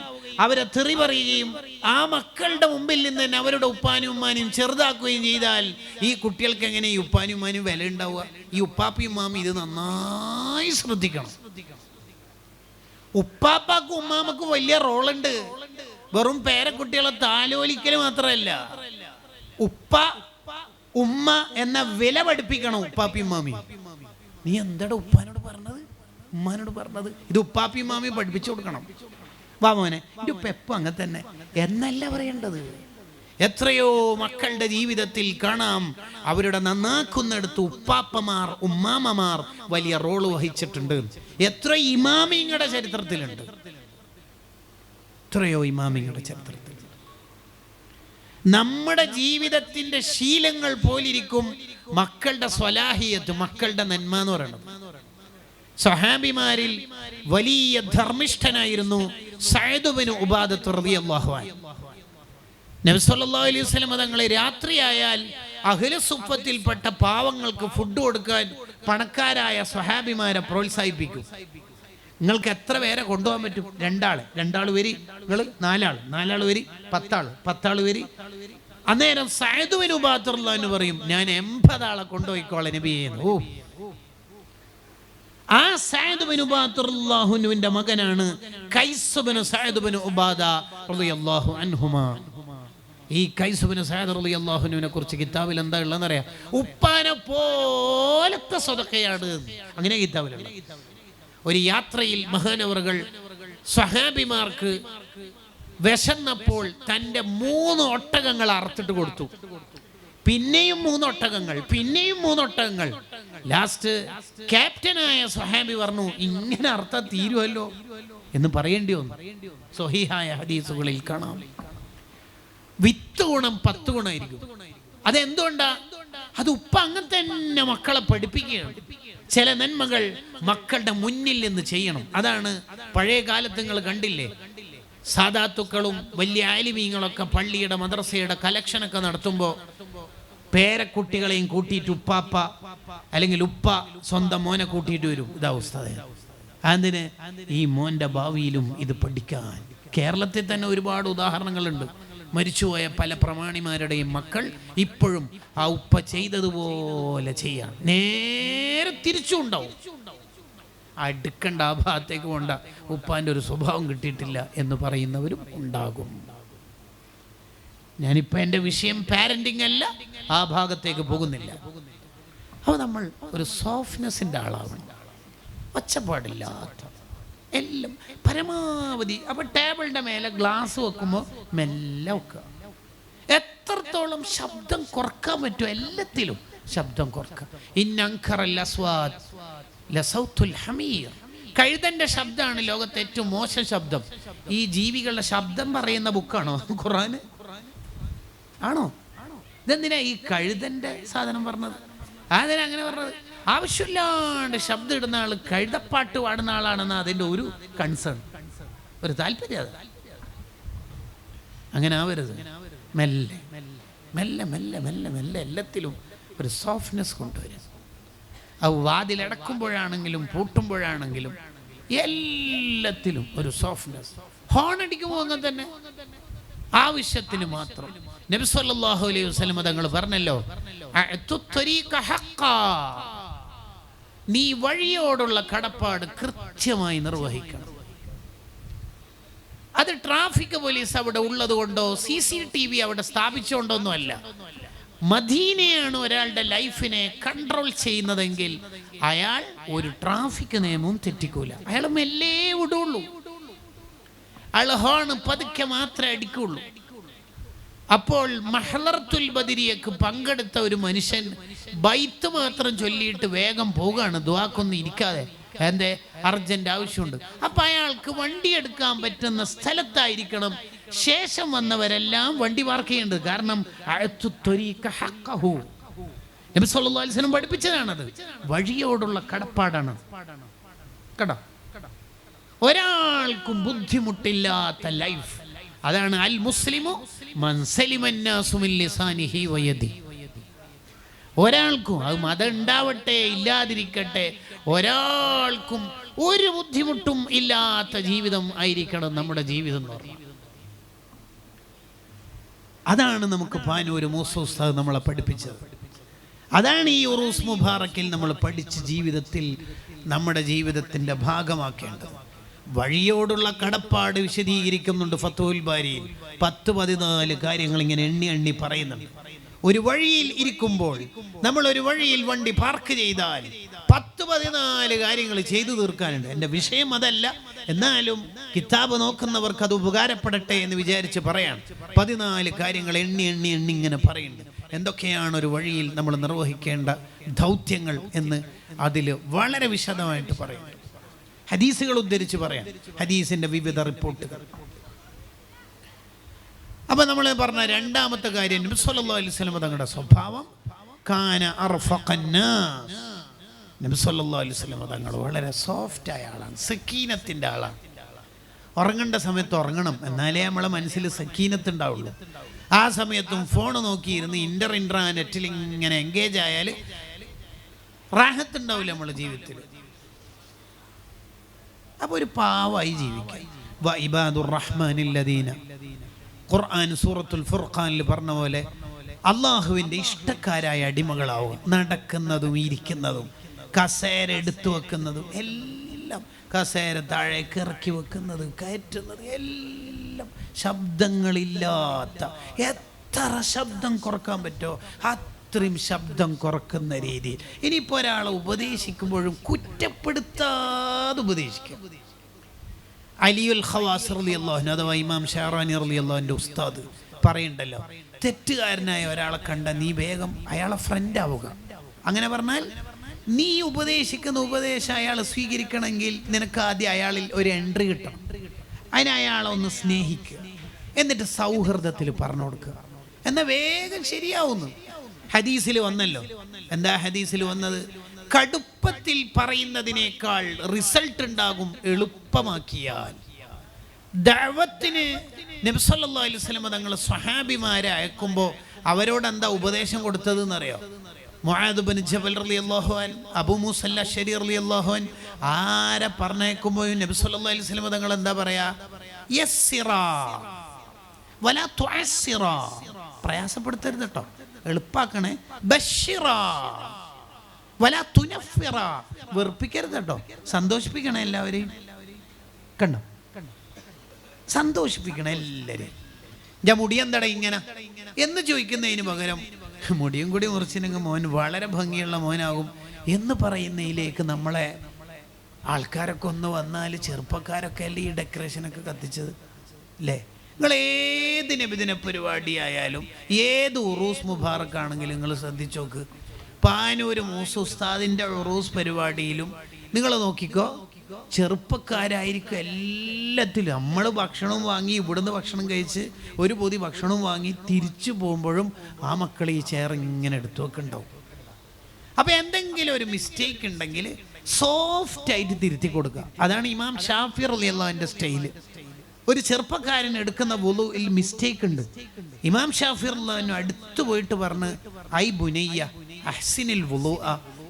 അവരെ തെറി പറയുകയും ആ മക്കളുടെ മുമ്പിൽ നിന്ന് തന്നെ അവരുടെ ഉപ്പാനും ഉമ്മാനും ചെറുതാക്കുകയും ചെയ്താൽ ഈ കുട്ടികൾക്ക് എങ്ങനെ ഈ ഉപ്പാനും ഉമ്മാനും വില ഉണ്ടാവുക? ഈ ഉപ്പാപ്പയും ഉമ്മാമയും ഇത് നന്നായി ശ്രദ്ധിക്കണം. ഉപ്പാപ്പാക്കും ഉമ്മാമക്കും വലിയ റോളുണ്ട്. വെറും പേരക്കുട്ടികളെ താലോലിക്കൽ മാത്രമല്ല, ഉപ്പ ഉമ്മ എന്ന വില പഠിപ്പിക്കണം ഉപ്പാപ്പിയും ഉമ്മാമിയും. നീ എന്താടാ ഉപ്പാനോട് പറഞ്ഞത്, ഉമ്മാനോട് പറഞ്ഞത്? ഇത് ഉപ്പാപ്പിയും ഉമ്മാമിയും പഠിപ്പിച്ചു കൊടുക്കണം. വാ മോനെ, എൻ്റെ ഉപ്പ എപ്പോൾ അങ്ങനെ തന്നെ എന്നല്ല പറയേണ്ടത്. എത്രയോ മക്കളുടെ ജീവിതത്തിൽ കാണാം, അവരുടെ നന്നാക്കുന്നിടത്ത് ഉപ്പാപ്പമാർ ഉമ്മാമ്മമാർ വലിയ റോള് വഹിച്ചിട്ടുണ്ട്. എത്രയോ ഇമാമിങ്ങളുടെ ചരിത്രത്തിലുണ്ട്, എത്രയോ ഇമാമിങ്ങളുടെ ചരിത്രത്തിൽ. നമ്മുടെ ജീവിതത്തിന്റെ ശീലങ്ങൾ പോലിരിക്കും മക്കളുടെ സ്വലാഹിയത്ത്, മക്കളുടെ നന്മ എന്ന് പറയുന്നത്. സഹാബിമാരിൽ വലിയ ധർമ്മിഷ്ഠനായിരുന്നു സഅദ് ബിൻ ഉബാദത്ത് റളിയല്ലാഹു അൻഹു. നബി സല്ലല്ലാഹു അലൈഹി വസല്ലം തങ്ങളെ രാത്രിയായാൽ അഹ്ലു സുഫത്തിൽപ്പെട്ട പാവങ്ങൾക്ക് ഫുഡ് കൊടുക്കാൻ പണക്കാരായ സ്വഹാബിമാരെ പ്രോത്സാഹിപ്പിക്കും. നിങ്ങൾക്ക് എത്ര പേരെ കൊണ്ടുപോകാൻ പറ്റും? രണ്ടാൾ വരി, നിങ്ങൾ നാലാൾ വരി, 10 ആൾ വരി. അന്നേരം സഅദ് ബിൻ ഉബാദത്ത് റളിയല്ലാഹു അൻഹു പറയും, ഞാൻ 80 ആളെ കൊണ്ടുപോയിക്കോളാം നബിയേ. ആ സഅദ് ബിൻ ഉബാദത്ത് റളിയല്ലാഹു അൻഹുവിന്റെ മകനാണ് ഖൈസ് ബിൻ സഅദ് ബിൻ ഉബാദ റളിയല്ലാഹു അൻഹുമാ. ഈ ഖൈസ് ബിൻ സഅദ് റളിയല്ലാഹു അൻഹുവിനെ കുറിച്ച് കിതാബിൽ എന്താ ഉള്ളതെന്ന് അറിയാം? ഉപ്പാനെ പോലത്തെ സ്വതക്കയാണ്, അങ്ങനെ കിതാബിലുള്ള. ഒരു യാത്രയിൽ മഹാനവറുകൾ സ്വഹാബിമാർക്ക് വിശന്നപ്പോൾ തൻ്റെ 3 ഒട്ടകങ്ങൾ അറുത്തിട്ട് കൊടുത്തു. പിന്നെയും 3 ഒട്ടകങ്ങൾ, പിന്നെയും 3 ഒട്ടകങ്ങൾ. ലാസ്റ്റ് ക്യാപ്റ്റനായ സ്വഹാബി പറഞ്ഞു, ഇങ്ങനെ അർത്ഥം തീരുമല്ലോ എന്ന് പറയേണ്ടി വന്നു. സ്വഹീഹായ ഹദീസുകളിൽ കാണാം. വിത്ത് ഗുണം 10 ഗുണമായിരിക്കും. അതെന്തുകൊണ്ടാ? അത് ഉപ്പ അങ്ങനെ തന്നെ മക്കളെ പഠിപ്പിക്കുകയാണ്. ചില നന്മകൾ മക്കളുടെ മുന്നിൽ നിന്ന് ചെയ്യണം. അതാണ് പഴയ കാലത്ത് നിങ്ങൾ കണ്ടില്ലേ, സാദാത്തുക്കളും വലിയ ആലിമീങ്ങളൊക്കെ പള്ളിയുടെ മദ്രസയുടെ കലക്ഷനൊക്കെ നടത്തുമ്പോൾ പേരക്കുട്ടികളെയും കൂട്ടിയിട്ട് ഉപ്പാപ്പ അല്ലെങ്കിൽ ഉപ്പ സ്വന്തം മോനെ കൂട്ടിയിട്ട് വരും. ഇതാ ഉസ്താദേ, അതിന് ഈ മോൻ്റെ ഭാവിയിലും ഇത് പഠിക്കാൻ. കേരളത്തിൽ തന്നെ ഒരുപാട് ഉദാഹരണങ്ങളുണ്ട്. മരിച്ചുപോയ പല പ്രമാണിമാരുടെയും മക്കൾ ഇപ്പോഴും ആ ഉപ്പ ചെയ്തതുപോലെ ചെയ്യാൻ നേരെ തിരിച്ചും ഉണ്ടാവും. അടുക്കണ്ട, ആ ഭാഗത്തേക്ക് പോണ്ട, ഉപ്പാൻ്റെ ഒരു സ്വഭാവം കിട്ടിയിട്ടില്ല എന്ന് പറയുന്നവരും ഉണ്ടാകും. ഞാനിപ്പോൾ എൻ്റെ വിഷയം പാരൻറ്റിങ് അല്ല, ആ ഭാഗത്തേക്ക് പോകുന്നില്ല. അപ്പോൾ നമ്മൾ ഒരു സോഫ്റ്റ്നെസ്സിൻ്റെ ആളാവണം, ഒച്ചപ്പാടില്ലാത്ത എല്ലാം പരമാവധി. അപ്പോൾ ടേബിളിൻ്റെ മേലെ ഗ്ലാസ് വെക്കുമ്പോൾ മെല്ലെ വെക്കുക. എത്രത്തോളം ശബ്ദം കുറക്കാൻ പറ്റുമോ എല്ലാത്തിലും ശബ്ദം കുറക്കുക. ഇന്നൻകറൽ അസ്വാത് ലസൗത്തുൽ ഹമീർ. കഴുതൻ്റെ ശബ്ദമാണ് ലോകത്തെ ഏറ്റവും മോശം ശബ്ദം. ഈ ജീവികളുടെ ശബ്ദം പറയുന്ന ബുക്കാണോ ഖുർആൻ? ആണോ? ഇതെന്തിനാ ഈ കഴുതൻ്റെ സാധനം പറഞ്ഞത്? അതിനാ അങ്ങനെ പറഞ്ഞത്? ആവശ്യമില്ലാണ്ട് ശബ്ദം ഇടുന്ന ആൾ കഴുതപ്പാട്ട് പാടുന്ന ആളാണെന്ന് അതിൻ്റെ ഒരു കൺസേൺ, ഒരു താല്പര്യം. അത് അങ്ങനെ ആവരുത്. മെല്ലെ മെല്ലെ മെല്ലെ മെല്ലെ മെല്ലെ എല്ലാത്തിലും ഒരു സോഫ്റ്റ്നെസ് കൊണ്ടുവരും. അത് വാതിലടക്കുമ്പോഴാണെങ്കിലും പൂട്ടുമ്പോഴാണെങ്കിലും എല്ലാത്തിലും ഒരു സോഫ്റ്റ്നെസ്. ഹോൺ അടിക്കുമ്പോൾ അങ്ങനെ തന്നെ ആവശ്യത്തിന് മാത്രം. നബി സല്ലല്ലാഹു അലൈഹി വസല്ലം തങ്ങൾ പറഞ്ഞല്ലോ, നീ വഴിയോടുള്ള കടപ്പാട് കൃത്യമായി നിർവഹിക്കണം. അത് ട്രാഫിക് പോലീസ് അവിടെ ഉള്ളത് കൊണ്ടോ CCTV അവിടെ സ്ഥാപിച്ചുകൊണ്ടൊന്നും അല്ല. മദീനയാണ് ഒരാളുടെ ലൈഫിനെ കൺട്രോൾ ചെയ്യുന്നതെങ്കിൽ അയാൾ ഒരു ട്രാഫിക് നിയമവും തെറ്റിക്കൂല. അയാൾ മെല്ലെ വിടുള്ളൂ. അയാൾ ഹോൺ പതുക്കെ മാത്രമേ അടിക്കുള്ളൂ. അപ്പോൾ മഹ്ലറത്തുൽ ബദരിയക്ക് പങ്കെടുത്ത ഒരു മനുഷ്യൻ ബൈത്ത് മാത്രം ചൊല്ലിയിട്ട് വേഗം പോവുകയാണ്, ദുആക്കൊന്നും ഇരിക്കാതെ. എന്തേ? അർജന്റ് ആവശ്യമുണ്ട്. അപ്പൊ അയാൾക്ക് വണ്ടി എടുക്കാൻ പറ്റുന്ന സ്ഥലത്തായിരിക്കണം. ശേഷം വന്നവരെല്ലാം വണ്ടി പാർക്ക് ചെയ്യേണ്ടത്. കാരണം നബി സല്ലല്ലാഹു അലൈഹി വസല്ലം പഠിപ്പിച്ചതാണത്. വഴിയോടുള്ള കടപ്പാടാണ്. കേട്ടോ, ഒരാൾക്കും ബുദ്ധിമുട്ടില്ലാത്ത ലൈഫ്. അതാണ് അൽ മുസ്ലിമു മൻ സലിമൻ നാസു മിൻ ലിസാനിഹി വയദിഹി. ഒരാൾക്കും, അത് മതം ഉണ്ടാവട്ടെ ഇല്ലാതിരിക്കട്ടെ, ഒരാൾക്കും ഒരു ബുദ്ധിമുട്ടും ഇല്ലാത്ത ജീവിതം ആയിരിക്കണം നമ്മുടെ ജീവിതം എന്ന് പറഞ്ഞാൽ. അതാണ് നമുക്ക് പാനൂര് മൂസ ഉസ്താദ് നമ്മളെ പഠിപ്പിച്ചത്. അതാണ് ഈ ഉറൂസ് മുബാറക്കിൽ നമ്മൾ പഠിച്ച് ജീവിതത്തിൽ നമ്മുടെ ജീവിതത്തിൻ്റെ ഭാഗമാക്കേണ്ടത്. വഴിയോടുള്ള കടപ്പാട് വിശദീകരിക്കുന്നുണ്ട് ഫത്ഹുൽ ബാരിയിൽ. 10-14 കാര്യങ്ങൾ ഇങ്ങനെ എണ്ണി എണ്ണി പറയുന്നുണ്ട്. ഒരു വഴിയിൽ ഇരിക്കുമ്പോൾ, നമ്മൾ ഒരു വഴിയിൽ വണ്ടി പാർക്ക് ചെയ്താൽ 10-14 കാര്യങ്ങൾ ചെയ്തു തീർക്കാനുണ്ട്. എൻ്റെ വിഷയം അതല്ല, എന്നാലും കിതാബ് നോക്കുന്നവർക്ക് അത് ഉപകാരപ്പെടട്ടെ എന്ന് വിചാരിച്ച് പറയാം. 14 കാര്യങ്ങൾ എണ്ണി എണ്ണി എണ്ണി ഇങ്ങനെ പറയുന്നുണ്ട്. എന്തൊക്കെയാണ് ഒരു വഴിയിൽ നമ്മൾ നിർവഹിക്കേണ്ട ദൗത്യങ്ങൾ എന്ന് അതിൽ വളരെ വിശദമായിട്ട് പറയുന്നു. ഹദീസുകൾ ഉദ്ധരിച്ച് പറയാം, ഹദീസിൻ്റെ വിവിധ റിപ്പോർട്ടുകൾ. അപ്പൊ നമ്മൾ പറഞ്ഞ രണ്ടാമത്തെ കാര്യം, നബി സല്ലല്ലാഹു അലൈഹി വസല്ലം തങ്ങളുടെ സ്വഭാവം കാന അർഫഖന്നാസ്. നബി സല്ലല്ലാഹു അലൈഹി വസല്ലം തങ്ങൾ വളരെ സോഫ്റ്റായ ആളാണ്, സക്കീനത്തിൻ്റെ ആളാണ്. ഉറങ്ങേണ്ട സമയത്ത് ഉറങ്ങണം, എന്നാലേ നമ്മളെ മനസ്സിൽ സക്കീനത്ത് ഉണ്ടാവുള്ളൂ. ആ സമയത്തും ഫോൺ നോക്കിയിരുന്ന് ഇൻ്റർനെറ്റിൽ ഇങ്ങനെ എൻഗേജ് ആയാൽ റാഹത്തുണ്ടാവില്ല നമ്മളെ ജീവിതത്തിൽ. അപ്പോൾ ഒരു പാവായി ജീവിക്കാം. വഇബാദുർ റഹ്മാനില്ലദീന, ഖുർആൻ സൂറത്തുൽ ഫുർഖാനിൽ പറഞ്ഞ പോലെ അള്ളാഹുവിൻ്റെ ഇഷ്ടക്കാരായ അടിമകളാവുക. നടക്കുന്നതും ഇരിക്കുന്നതും കസേര എടുത്തു വെക്കുന്നതും എല്ലാം, കസേര താഴേക്ക് ഇറക്കി വെക്കുന്നത്, കയറ്റുന്നത് എല്ലാം ശബ്ദങ്ങളില്ലാത്ത, എത്ര ശബ്ദം കുറക്കാൻ പറ്റുമോ അത്രയും ശബ്ദം കുറക്കുന്ന രീതിയിൽ. ഇനിയിപ്പോൾ ഒരാളെ ഉപദേശിക്കുമ്പോഴും കുറ്റപ്പെടുത്താതെ ഉപദേശിക്കും. അലിയുൽ ഖവാസ് റളിയല്ലാഹു അൻഹു അഥവാ ഇമാം ഷാറാനി റളിയല്ലാഹുവിൻ്റെ ഉസ്താദ് പറയുണ്ടല്ലോ, തെറ്റുകാരനായ ഒരാളെ കണ്ട നീ വേഗം അയാളെ ഫ്രണ്ട് ആവുക. അങ്ങനെ പറഞ്ഞാൽ നീ ഉപദേശിക്കുന്ന ഉപദേശം അയാൾ സ്വീകരിക്കണമെങ്കിൽ നിനക്ക് ആദ്യം അയാളിൽ ഒരു എൻട്രി കിട്ടണം. അതിന് അയാളെ ഒന്ന് സ്നേഹിക്കുക, എന്നിട്ട് സൗഹൃദത്തിൽ പറഞ്ഞു കൊടുക്കുക, എന്നാൽ വേഗം ശരിയാവുന്നു. ഹദീസിൽ വന്നല്ലോ, എന്താ ഹദീസിൽ വന്നത്? കടുപ്പത്തിൽ പറയുന്നതിനേക്കാൾ റിസൾട്ട് ഉണ്ടാകും എളുപ്പമാക്കിയാൽ. ദഅവത്തിന് നബി സല്ലല്ലാഹു അലൈഹി വസല്ലം തങ്ങൾ സ്വഹാബിമാരെ അയക്കുമ്പോൾ അവരോട് എന്താ ഉപദേശം കൊടുത്തത് എന്നറിയോ? മുആദ് ബിൻ ജബൽ റളിയല്ലാഹു അൻഹു, അബൂ മൂസ അശ്ശരി റളിയല്ലാഹു അൻഹു, ആരെ പറഞ്ഞേക്കുമ്പോൾ നബി സല്ലല്ലാഹു അലൈഹി വസല്ലം തങ്ങൾ എന്താ പറയാ? യസ്സിറാ വലാ തുഅസ്സിറാ, പ്രയാസപ്പെടുത്തരുത് കേട്ടോ, എളുപ്പാക്കണേ. ബശ്ശിറാ വലാ തുനഫിറാ, വെറുപ്പിക്കരുത് കേട്ടോ, സന്തോഷിപ്പിക്കണേ എല്ലാവരെയും. കണ്ടോ, സന്തോഷിപ്പിക്കണം എല്ലാവരെയും. ഞാൻ മുടി എന്താടാ ഇങ്ങനെ എന്ന് ചോദിക്കുന്നതിന് പകരം മുടിയും കൂടി മുറിച്ചിനെങ്കിൽ മോൻ വളരെ ഭംഗിയുള്ള മോനാകും എന്ന് പറയുന്നതിലേക്ക് നമ്മളെ ആൾക്കാരൊക്കെ ഒന്ന് വന്നാൽ, ചെറുപ്പക്കാരൊക്കെ അല്ലേ ഈ ഡെക്കറേഷനൊക്കെ കത്തിച്ചത് അല്ലേ? നിങ്ങൾ ഏത് നബിദിന പരിപാടിയായാലും ഏത് ഉറൂസ് മുബാറക്ക് ആണെങ്കിലും നിങ്ങൾ ശ്രദ്ധിച്ചു നോക്ക്. പാനൂർ മൂസ ഉസ്താദിൻ്റെ ഉറൂസ് പരിപാടിയിലും നിങ്ങൾ നോക്കിക്കോ, ചെറുപ്പക്കാരായിരിക്കും എല്ലാത്തിലും. നമ്മൾ ഭക്ഷണം വാങ്ങി ഇവിടുന്ന് ഭക്ഷണം കഴിച്ച് ഒരു പൊതി ഭക്ഷണം വാങ്ങി തിരിച്ചു പോകുമ്പോഴും ആ മക്കൾ ഈ ചെയർ ഇങ്ങനെ എടുത്തു വെക്കുന്നുണ്ടാവും. അപ്പം എന്തെങ്കിലും ഒരു മിസ്റ്റേക്ക് ഉണ്ടെങ്കിൽ സോഫ്റ്റായിട്ട് തിരുത്തി കൊടുക്കുക. അതാണ് ഇമാം ഷാഫി റളിയല്ലാഹുവിൻ്റെ സ്റ്റൈല്. ഒരു ചെറുപ്പക്കാരൻ എടുക്കുന്ന വുളുഇൽ മിസ്റ്റേക്ക് ഉണ്ട്, ഇമാം ഷാഫി റളിയല്ലാഹു അടുത്ത് പോയിട്ട് പറഞ്ഞ്, ഐ ബുനയ്യ അഹ്സിനിൽ വുളുഅ,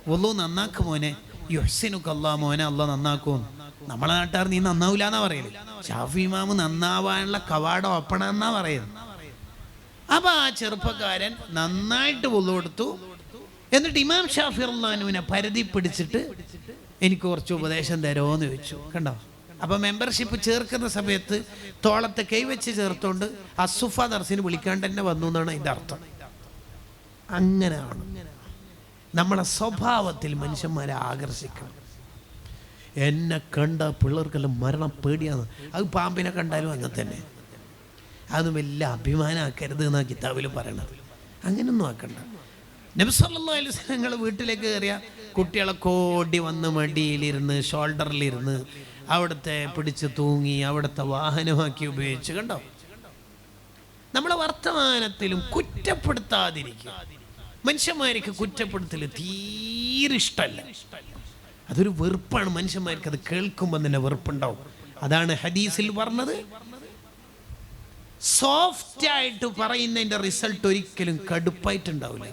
വുളു നന്നാക്ക് മോനെ, യുഹ്സിനുക അല്ലാഹു, മോനെ അല്ലാഹ് നന്നാക്കും. നമ്മളെ നാട്ടുകാർ നീ നന്നാവൂല എന്നാ പറയല്. ഷാഫി ഇമാം നന്നാവാനുള്ള കവാടം ഓപ്പണ എന്നാ പറയുന്നത്. അപ്പൊ ആ ചെറുപ്പക്കാരൻ നന്നായിട്ട് വുളു എടുത്തു. എന്നിട്ട് ഇമാം ഷാഫി റളിയല്ലാഹുവിനെ പരിധി പിടിച്ചിട്ട് എനിക്ക് കുറച്ച് ഉപദേശം തരുമോ എന്ന് ചോദിച്ചു. കണ്ടോ? അപ്പൊ മെമ്പർഷിപ്പ് ചേർക്കുന്ന സമയത്ത് തോളത്തെ കൈവച്ച് ചേർത്തോണ്ട് അസുഫ ദർസിന് വിളിക്കാണ്ട് തന്നെ വന്നു എന്നാണ് അതിൻ്റെ അർത്ഥം. അങ്ങനെയാണ് നമ്മളെ സ്വഭാവത്തിൽ മനുഷ്യന്മാരെ ആകർഷിക്കണം. എന്നെ കണ്ട പിള്ളേർക്കെല്ലാം മരണം പേടിയാണ്. അത് പാമ്പിനെ കണ്ടാലും അങ്ങനെ തന്നെ. അത് വലിയ അഭിമാനമാക്കരുത് എന്നാണ് കിതാബിൽ പറയണത്. അങ്ങനെയൊന്നും ആക്കണ്ട. നബി സല്ലല്ലാഹു അലൈഹി വസല്ലം ഞങ്ങൾ വീട്ടിലേക്ക് കയറിയ കുട്ടികളെ കോടി വന്ന് മടിയിലിരുന്ന് ഷോൾഡറിലിരുന്ന് അവിടുത്തെ പിടിച്ച് തൂങ്ങി അവിടുത്തെ വാഹനമാക്കി ഉപയോഗിച്ച്. കണ്ടോ? നമ്മളെ വർത്തമാനത്തിലും കുറ്റപ്പെടുത്താതിരിക്കുക. മനുഷ്യന്മാർക്ക് കുറ്റപ്പെടുത്തൽ തീരെ ഇഷ്ടമല്ല, അതൊരു വെറുപ്പാണ്. മനുഷ്യന്മാർക്ക് അത് കേൾക്കുമ്പോൾ തന്നെ വെറുപ്പുണ്ടാവും. അതാണ് ഹദീസിൽ പറഞ്ഞത്, സോഫ്റ്റ് ആയിട്ട് പറയുന്നതിൻ്റെ റിസൾട്ട് ഒരിക്കലും കടുപ്പായിട്ടുണ്ടാവില്ല.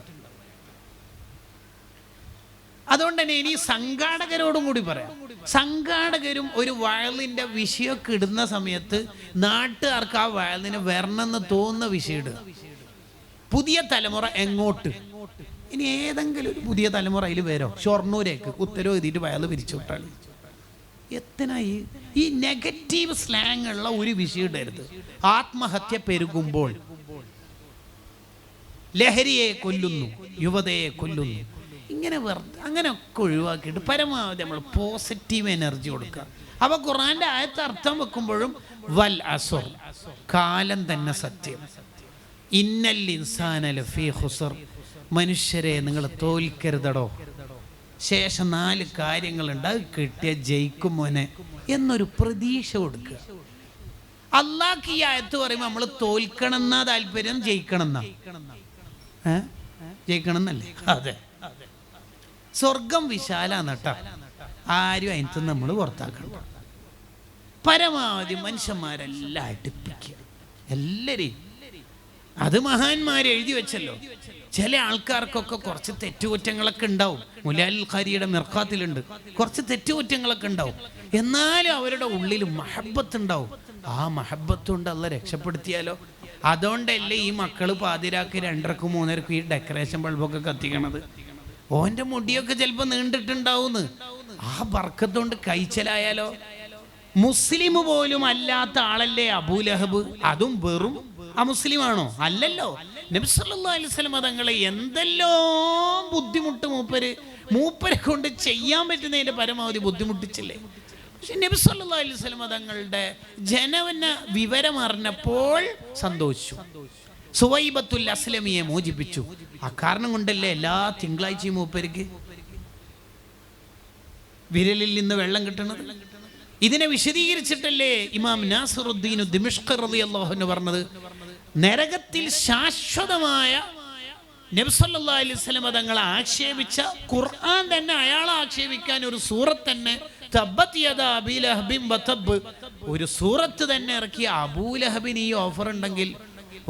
അതുകൊണ്ട് തന്നെ ഇനി സംഘാടകരോടും കൂടി പറയാം, സംഘാടകരും ഒരു വയലിൻ്റെ വിഷയമൊക്കെ ഇടുന്ന സമയത്ത് നാട്ടുകാർക്ക് ആ വയലിന് വരണമെന്ന് തോന്നുന്ന വിഷയം ഇടുക. പുതിയ തലമുറ എങ്ങോട്ട്, ഇനി ഏതെങ്കിലും ഒരു പുതിയ തലമുറ അതിൽ വരോ, ഷൊർണൂരേക്ക് ഉത്തരവ് എഴുതിയിട്ട് വയൽ പിരിച്ചു വിട്ടാൽ എത്തനായി. ഈ നെഗറ്റീവ് സ്ലാങ് ഉള്ള ഒരു വിഷയം ഇടരുത്. ആത്മഹത്യ പെരുകുമ്പോൾ ലഹരിയെ കൊല്ലുന്നു, യുവതയെ കൊല്ലുന്നു, ഇങ്ങനെ അങ്ങനെയൊക്കെ ഒഴിവാക്കിയിട്ട് പരമാവധി നമ്മൾ പോസിറ്റീവ് എനർജി കൊടുക്കുക. അപ്പോൾ ഖുർആന്റെ ആയത്ത് അർത്ഥം വെക്കുമ്പോഴും വൽ അസ്ർ, കാലം തന്നെ സത്യം, ഇന്നൽ ഇൻസാന ലഫീ ഖുസ്ർ, മനുഷ്യരെ നിങ്ങൾ തോൽക്കരുതടോ. ശേഷം 4 കാര്യങ്ങളുണ്ട്, അത് കിട്ടിയ ജയിക്കും മോനെ എന്നൊരു പ്രതീക്ഷ കൊടുക്കുക. അള്ളാഹ് ഈ ആയത്ത് പറയുമ്പോൾ നമ്മൾ തോൽക്കണം എന്നാ താല്പര്യം, ജയിക്കണം എന്നാ? ജയിക്കണം എന്നല്ലേ? അതെ. സ്വർഗം വിശാലാന്ന് കേട്ടോ. ആരും അതിനകത്ത് നമ്മൾ പുറത്താക്കണ്ട. പരമാവധി മനുഷ്യന്മാരെല്ലാം അടുപ്പിക്കുക എല്ലാരെയും. അത് മഹാന്മാർ എഴുതി വെച്ചല്ലോ. ചില ആൾക്കാർക്കൊക്കെ കുറച്ച് തെറ്റുകുറ്റങ്ങളൊക്കെ ഉണ്ടാവും. മുലാൽ ഖാരിയുടെ മിർഖാത്തിലുണ്ട്, കുറച്ച് തെറ്റുകുറ്റങ്ങളൊക്കെ ഉണ്ടാവും. എന്നാലും അവരുടെ ഉള്ളിൽ മഹബത്ത് ഉണ്ടാവും. ആ മഹബത്ത് കൊണ്ട് അല്ല രക്ഷപ്പെടുത്തിയാലോ. അതുകൊണ്ടല്ലേ ഈ മക്കള് പാതിരാക്ക് 2:30 3:30 ഈ ഡെക്കറേഷൻ ബൾബൊക്കെ കത്തിക്കണത്. ഓൻ്റെ മുടിയൊക്കെ ചിലപ്പോൾ നീണ്ടിട്ടുണ്ടാവുന്ന്. ആ ബർക്കത്തുകൊണ്ട് കഴിച്ചലായാലോ. മുസ്ലിം പോലും അല്ലാത്ത ആളല്ലേ അബൂലഹബ്, അതും വെറും അമുസ്ലിമാണോ? അല്ലല്ലോ. നബി സല്ലല്ലാഹു അലൈഹി വസല്ലം തങ്ങളെ എന്തെല്ലാം ബുദ്ധിമുട്ട് മൂപ്പരെ കൊണ്ട് ചെയ്യാൻ പറ്റുന്നതിന്റെ പരമാവധി ബുദ്ധിമുട്ടിച്ചില്ലേ. പക്ഷെ നബി സല്ലല്ലാഹു അലൈഹി വസല്ലം തങ്ങളുടെ ജനവന വിവരം അറിഞ്ഞപ്പോൾ സന്തോഷിച്ചു. സുവൈബത്തുൽ അസ്ലമിയെ മോചിപ്പിച്ചു. ആ കാരണം കൊണ്ടല്ലേ എല്ലാ തിങ്കളാഴ്ചയും മൂപ്പർക്ക് വിരലിൽ നിന്ന് വെള്ളം കിട്ടുന്നത്. ഇതിനെ വിശദീകരിച്ചിട്ടല്ലേ ഇമാം നാസിറുദ്ദീൻ ദിമിഷ്ക് റളിയല്ലാഹു അൻഹു പറഞ്ഞത്, നരകത്തിൽ ശാശ്വതമായ നബി സല്ലല്ലാഹു അലൈഹി വസല്ലം തങ്ങളെ ആക്ഷേപിച്ച ഖുർആൻ തന്നെ അയാളെ ആക്ഷേപിക്കാൻ ഒരു സൂറത്ത് തന്നെ, തബ്ബത് യദാ അബീ ലഹബിൻ വതബ്, ഒരു സൂറത്ത് തന്നെ ഇറക്കിയ അബൂലഹബിന് ഈ ഓഫർ ഉണ്ടെങ്കിൽ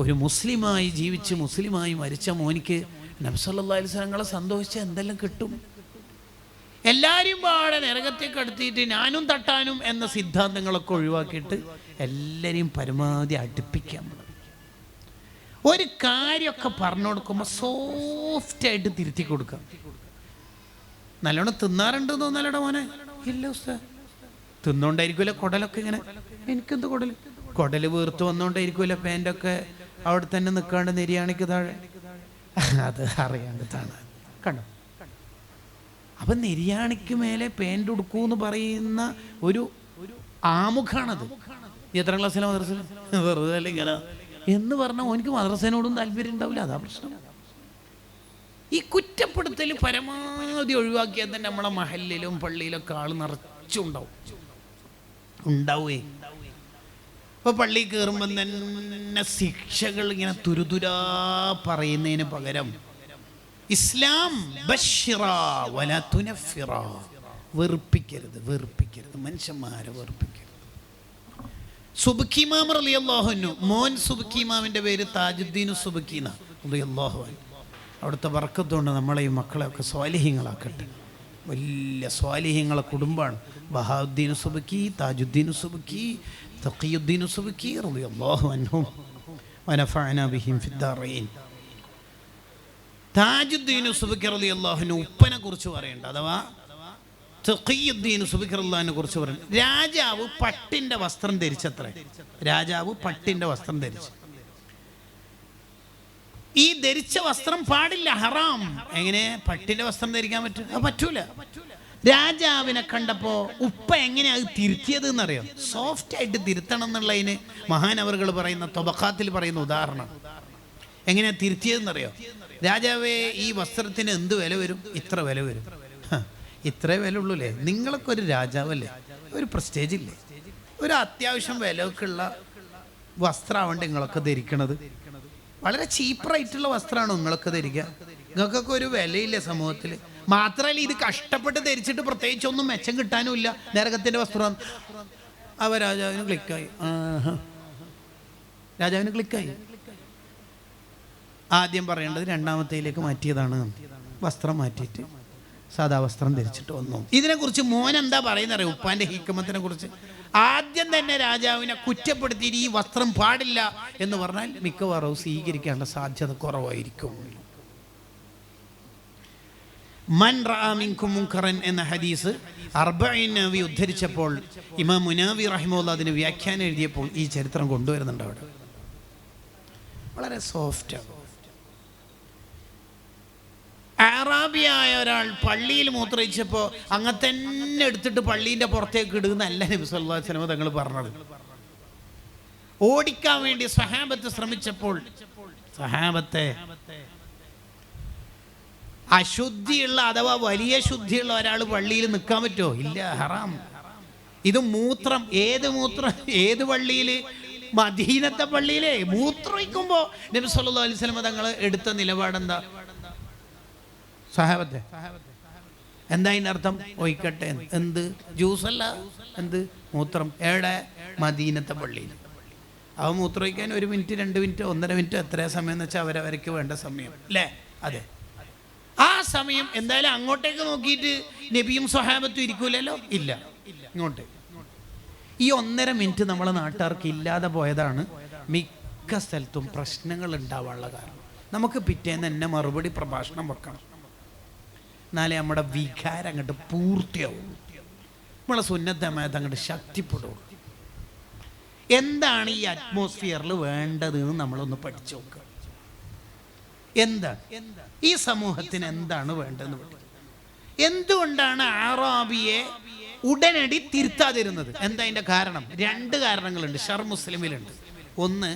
ഒരു മുസ്ലിമായി ജീവിച്ച് മുസ്ലിമായി മരിച്ച മോനിക്ക് നബി സല്ലല്ലാഹു അലൈഹി വസല്ലം തങ്ങളെ സന്തോഷിച്ച എന്തെല്ലാം കിട്ടും. എല്ലാവരും പാടെ നരകത്തേക്ക് അടുത്തിട്ട് ഞാനും തട്ടാനും എന്ന സിദ്ധാന്തങ്ങളൊക്കെ ഒഴിവാക്കിയിട്ട് എല്ലാവരെയും പരമാവധി അടുപ്പിക്കാൻ. ഒരു കാര്യമൊക്കെ പറഞ്ഞു കൊടുക്കുമ്പോൾ സോഫ്റ്റായിട്ട് തിരുത്തി കൊടുക്കാം. നല്ലോണം തിന്നാറുണ്ട് തോന്നലട മോനെ? ഇല്ല ഉസ്താദ്. തിന്നോണ്ടായിരിക്കുമല്ലോ കുടലൊക്കെ ഇങ്ങനെ. എനിക്കെന്ത് കുടല് വീർത്ത് വന്നോണ്ടായിരിക്കുമല്ലോ പാൻ്റൊക്കെ അവിടെ തന്നെ നിൽക്കാണ്ട് നെരിയാണിക്ക് താഴെ. അത് അറിയാണ്ട് താണ് കണ്ടോ. അപ്പം നെരിയാണിക്ക് മേലെ പാൻ്റ് ഉടുക്കൂന്ന് പറയുന്ന ഒരു ആമുഖാണത്. എത്രാം ക്ലാസ്സിലെ മദ്രസ വെറുതെ അല്ല ഇങ്ങനെ എന്ന് പറഞ്ഞാൽ ഓനിക്ക് മദ്രസേനോടും താല്പര്യം ഉണ്ടാവില്ല. അതാ പ്രശ്നം. ഈ കുറ്റപ്പെടുത്തൽ പരമാവധി ഒഴിവാക്കിയാൽ തന്നെ നമ്മളെ മഹല്ലിലും പള്ളിയിലൊക്കെ ആൾ ഉണ്ടാവേ. ഇപ്പോൾ പള്ളിയിൽ കയറുമ്പം തന്നെ ശിക്ഷകൾ ഇങ്ങനെ തുരുതുരാ പറയുന്നതിന് പകരം ഇസ്ലാം ബശ്ശിറ വലാ തുനഫിറ, വെറുപ്പിക്കരുത് മനുഷ്യന്മാരെ വെറുപ്പിക്കരുത്. സുബ്കി ഇമാം റളിയല്ലാഹു അൻഹു, മോൻ സുബ്കി ഇമാമിൻ്റെ പേര് താജുദ്ദീൻ സുബ്കി റളിയല്ലാഹു അൻഹു. അവിടുത്തെ ബർക്കത്തുകൊണ്ട് നമ്മളെ ഈ മക്കളെയൊക്കെ സ്വാലിഹ്യങ്ങളാക്കട്ടെ. വലിയ സ്വാലിഹ്യങ്ങളെ കുടുംബമാണ്. ബഹാഉദ്ദീൻ സുബ്കി, താജുദ്ദീൻ സുബ്കി, തഖിയുദ്ദീൻ സുബ്കി റളിയല്ലാഹു അൻഹും വനഫഅനാ ബിഹിം ഫിദ്ദാറൈൻ. താജുദ്ദീൻ സുബ്കി റളിയല്ലാഹു അൻഹു ഉപ്പനെ കുറിച്ച് പറയേണ്ട, അഥവാ തഖിയുദ്ദീൻ സുബ്കി റളിയല്ലാഹു അൻഹുവിനെ കുറിച്ച് പറയേണ്ട. രാജാവ് പട്ടിൻ്റെ വസ്ത്രം ധരിച്ചത്രേ. രാജാവ് പട്ടിൻ്റെ വസ്ത്രം ധരിച്ചു. ഈ ധരിച്ച വസ്ത്രം പാടില്ല, ഹറാം. എങ്ങനെ പട്ടിൻ്റെ വസ്ത്രം ധരിക്കാൻ പറ്റും? അത് പറ്റൂല. രാജാവിനെ കണ്ടപ്പോൾ ഉപ്പ എങ്ങനെയാ അത് തിരുത്തിയത് എന്നറിയാം. സോഫ്റ്റായിട്ട് തിരുത്തണം എന്നുള്ളതിന് മഹാനവറുകൾ പറയുന്ന തൊബഖാത്തിൽ പറയുന്ന ഉദാഹരണം. എങ്ങനെയാ തിരുത്തിയതെന്നറിയാം. രാജാവേ, ഈ വസ്ത്രത്തിന് എന്ത് വില വരും? ഇത്ര വില വരും. ഇത്രേ വില ഉള്ളൂല്ലേ? നിങ്ങളൊക്കെ ഒരു രാജാവല്ലേ, ഒരു പ്രസ്റ്റേജ് ഇല്ലേ? ഒരു അത്യാവശ്യം വിലയൊക്കെയുള്ള വസ്ത്രമാവണ്ട നിങ്ങളൊക്കെ ധരിക്കണത്. വളരെ ചീപ്പറായിട്ടുള്ള വസ്ത്രമാണോ നിങ്ങളൊക്കെ ധരിക്കുക? നിങ്ങൾക്കൊക്കെ ഒരു വിലയില്ലേ സമൂഹത്തിൽ? മാത്രമല്ല, ഇത് കഷ്ടപ്പെട്ട് ധരിച്ചിട്ട് പ്രത്യേകിച്ച് ഒന്നും മെച്ചം കിട്ടാനുമില്ല. നരകത്തിൻ്റെ വസ്ത്രം. അവ രാജാവിന് ക്ലിക്കായി. രാജാവിന് ക്ലിക്കായി. ആദ്യം പറയേണ്ടത് രണ്ടാമത്തേലേക്ക് മാറ്റിയതാണ്. വസ്ത്രം മാറ്റിയിട്ട് സാദാ വസ്ത്രം ധരിച്ചിട്ട് വന്നു. ഇതിനെക്കുറിച്ച് മോൻ എന്താ പറയുന്നത്? ഉപ്പാൻ്റെ ഹിക്മത്തിനെ കുറിച്ച് ആദ്യം തന്നെ രാജാവിനെ കുറ്റപ്പെടുത്തിയിട്ട് ഈ വസ്ത്രം പാടില്ല എന്ന് പറഞ്ഞാൽ മിക്കവാറും സ്വീകരിക്കാനുള്ള സാധ്യത കുറവായിരിക്കും. മൻ റഅ മിൻകും മുൻകറൻ എന്ന ഹദീസ് അർബഈൻ നവവി ഉദ്ധരിച്ചപ്പോൾ ഇമാം മുനാവി റഹിമഹുല്ലാഹ് അതിന് വ്യാഖ്യാനം എഴുതിയപ്പോൾ ഈ ചരിത്രം കൊണ്ടുവരുന്നുണ്ട്. അവിടെ വളരെ സോഫ്റ്റാണ്. അറാബിയായ ഒരാൾ പള്ളിയിൽ മൂത്രയിച്ചപ്പോൾ അങ്ങനെ തന്നെ എടുത്തിട്ട് പള്ളീൻ്റെ പുറത്തേക്ക് ഇടുന്നല്ല നബി സല്ലല്ലാഹു അലൈഹി വസല്ലം തങ്ങൾ പറഞ്ഞത്. ഓടിക്കാൻ വേണ്ടി സഹാബത്ത് ശ്രമിച്ചപ്പോൾ സഹാബത്തെ അശുദ്ധിയുള്ള അഥവാ വലിയ ശുദ്ധിയുള്ള ഒരാൾ പള്ളിയിൽ നിൽക്കാൻ പറ്റുമോ? ഇല്ല, ഹറാം. ഇത് മൂത്രം. ഏത് പള്ളിയിൽ? മദീനത്തെ പള്ളിയിലെ മൂത്രയിക്കുമ്പോൾ നബി സല്ലല്ലാഹു അലൈഹി വസല്ലം തങ്ങൾ എടുത്ത നിലപാടെന്താ? സഹാബത്തെ എന്താ അതിൻ്റെ അർത്ഥം? ഒഴിക്കട്ടെ. എന്ത്? ജ്യൂസല്ല, എന്ത്? മൂത്രം. എവിടെ? മദീനത്തെ പള്ളിയിൽ. അവ മൂത്രമൊഴിക്കാൻ 1 മിനിറ്റ് 2 മിനിറ്റ് 1.5 മിനിറ്റ് എത്ര സമയം എന്ന് വെച്ചാൽ അവരവർക്ക് വേണ്ട സമയം അല്ലേ? അതെ, ആ സമയം എന്തായാലും അങ്ങോട്ടേക്ക് നോക്കിയിട്ട് നബിയും സ്വഹാബത്തും ഇരിക്കൂലല്ലോ. ഇല്ല, ഇങ്ങോട്ട്. ഈ 1.5 മിനിറ്റ് നമ്മളെ നാട്ടുകാർക്ക് ഇല്ലാതെ പോയതാണ് മിക്ക സ്ഥലത്തും പ്രശ്നങ്ങൾ ഉണ്ടാവാനുള്ള കാരണം. നമുക്ക് പിറ്റേന്ന് തന്നെ മറുപടി പ്രഭാഷണം വെക്കണം, എന്നാലേ നമ്മുടെ വികാരം അങ്ങോട്ട് പൂർത്തിയാവും, നമ്മളെ സുന്നത്തമയത്ത് അങ്ങോട്ട് ശക്തിപ്പെടും. എന്താണ് ഈ അറ്റ്മോസ്ഫിയറിൽ വേണ്ടത് എന്ന് നമ്മളൊന്ന് പഠിച്ചു നോക്കുക. എന്താണ് ഈ സമൂഹത്തിന് എന്താണ് വേണ്ടതെന്ന് പഠിക്കുക. എന്തുകൊണ്ടാണ് ആറാബിയെ ഉടനടി തിരുത്താതിരുന്നത്? എന്താ അതിൻ്റെ കാരണം? 2 കാരണങ്ങളുണ്ട്, ഷർ മുസ്ലിമിലുണ്ട്. ഒന്ന്,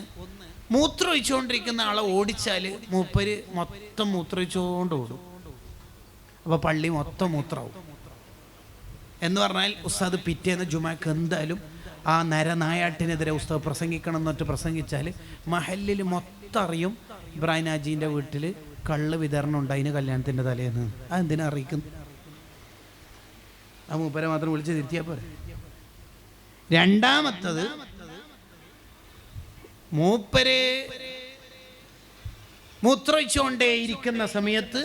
മൂത്രമൊഴിച്ചുകൊണ്ടിരിക്കുന്ന ആളെ ഓടിച്ചാൽ മൂപ്പര് മൊത്തം മൂത്രമൊഴിച്ചുകൊണ്ട് ഓടും, അപ്പോൾ പള്ളി മൊത്തം മൂത്രമാവും. എന്ന് പറഞ്ഞാൽ ഉസ്താദ് പിറ്റേന്ന് ജുമാക്ക് എന്തായാലും ആ നരനായാട്ടിനെതിരെ ഉസ്താദ് പ്രസംഗിക്കണം എന്നിട്ട് പ്രസംഗിച്ചാൽ മഹല്ലിൽ മൊത്തം അറിയും ഇബ്രാഹിം ഹാജീൻ്റെ വീട്ടിൽ കള്ള് വിതരണം ഉണ്ടായിന് കല്യാണത്തിൻ്റെ തലേന്ന്. അതെന്തിനാ അറിയിക്കുന്നു? ആ മൂപ്പരെ മാത്രം വിളിച്ച് തിരുത്തിയാൽ പോരെ. രണ്ടാമത്തത്, മൂപ്പര് മൂത്രമൊഴിച്ചുകൊണ്ടേ ഇരിക്കുന്ന സമയത്ത്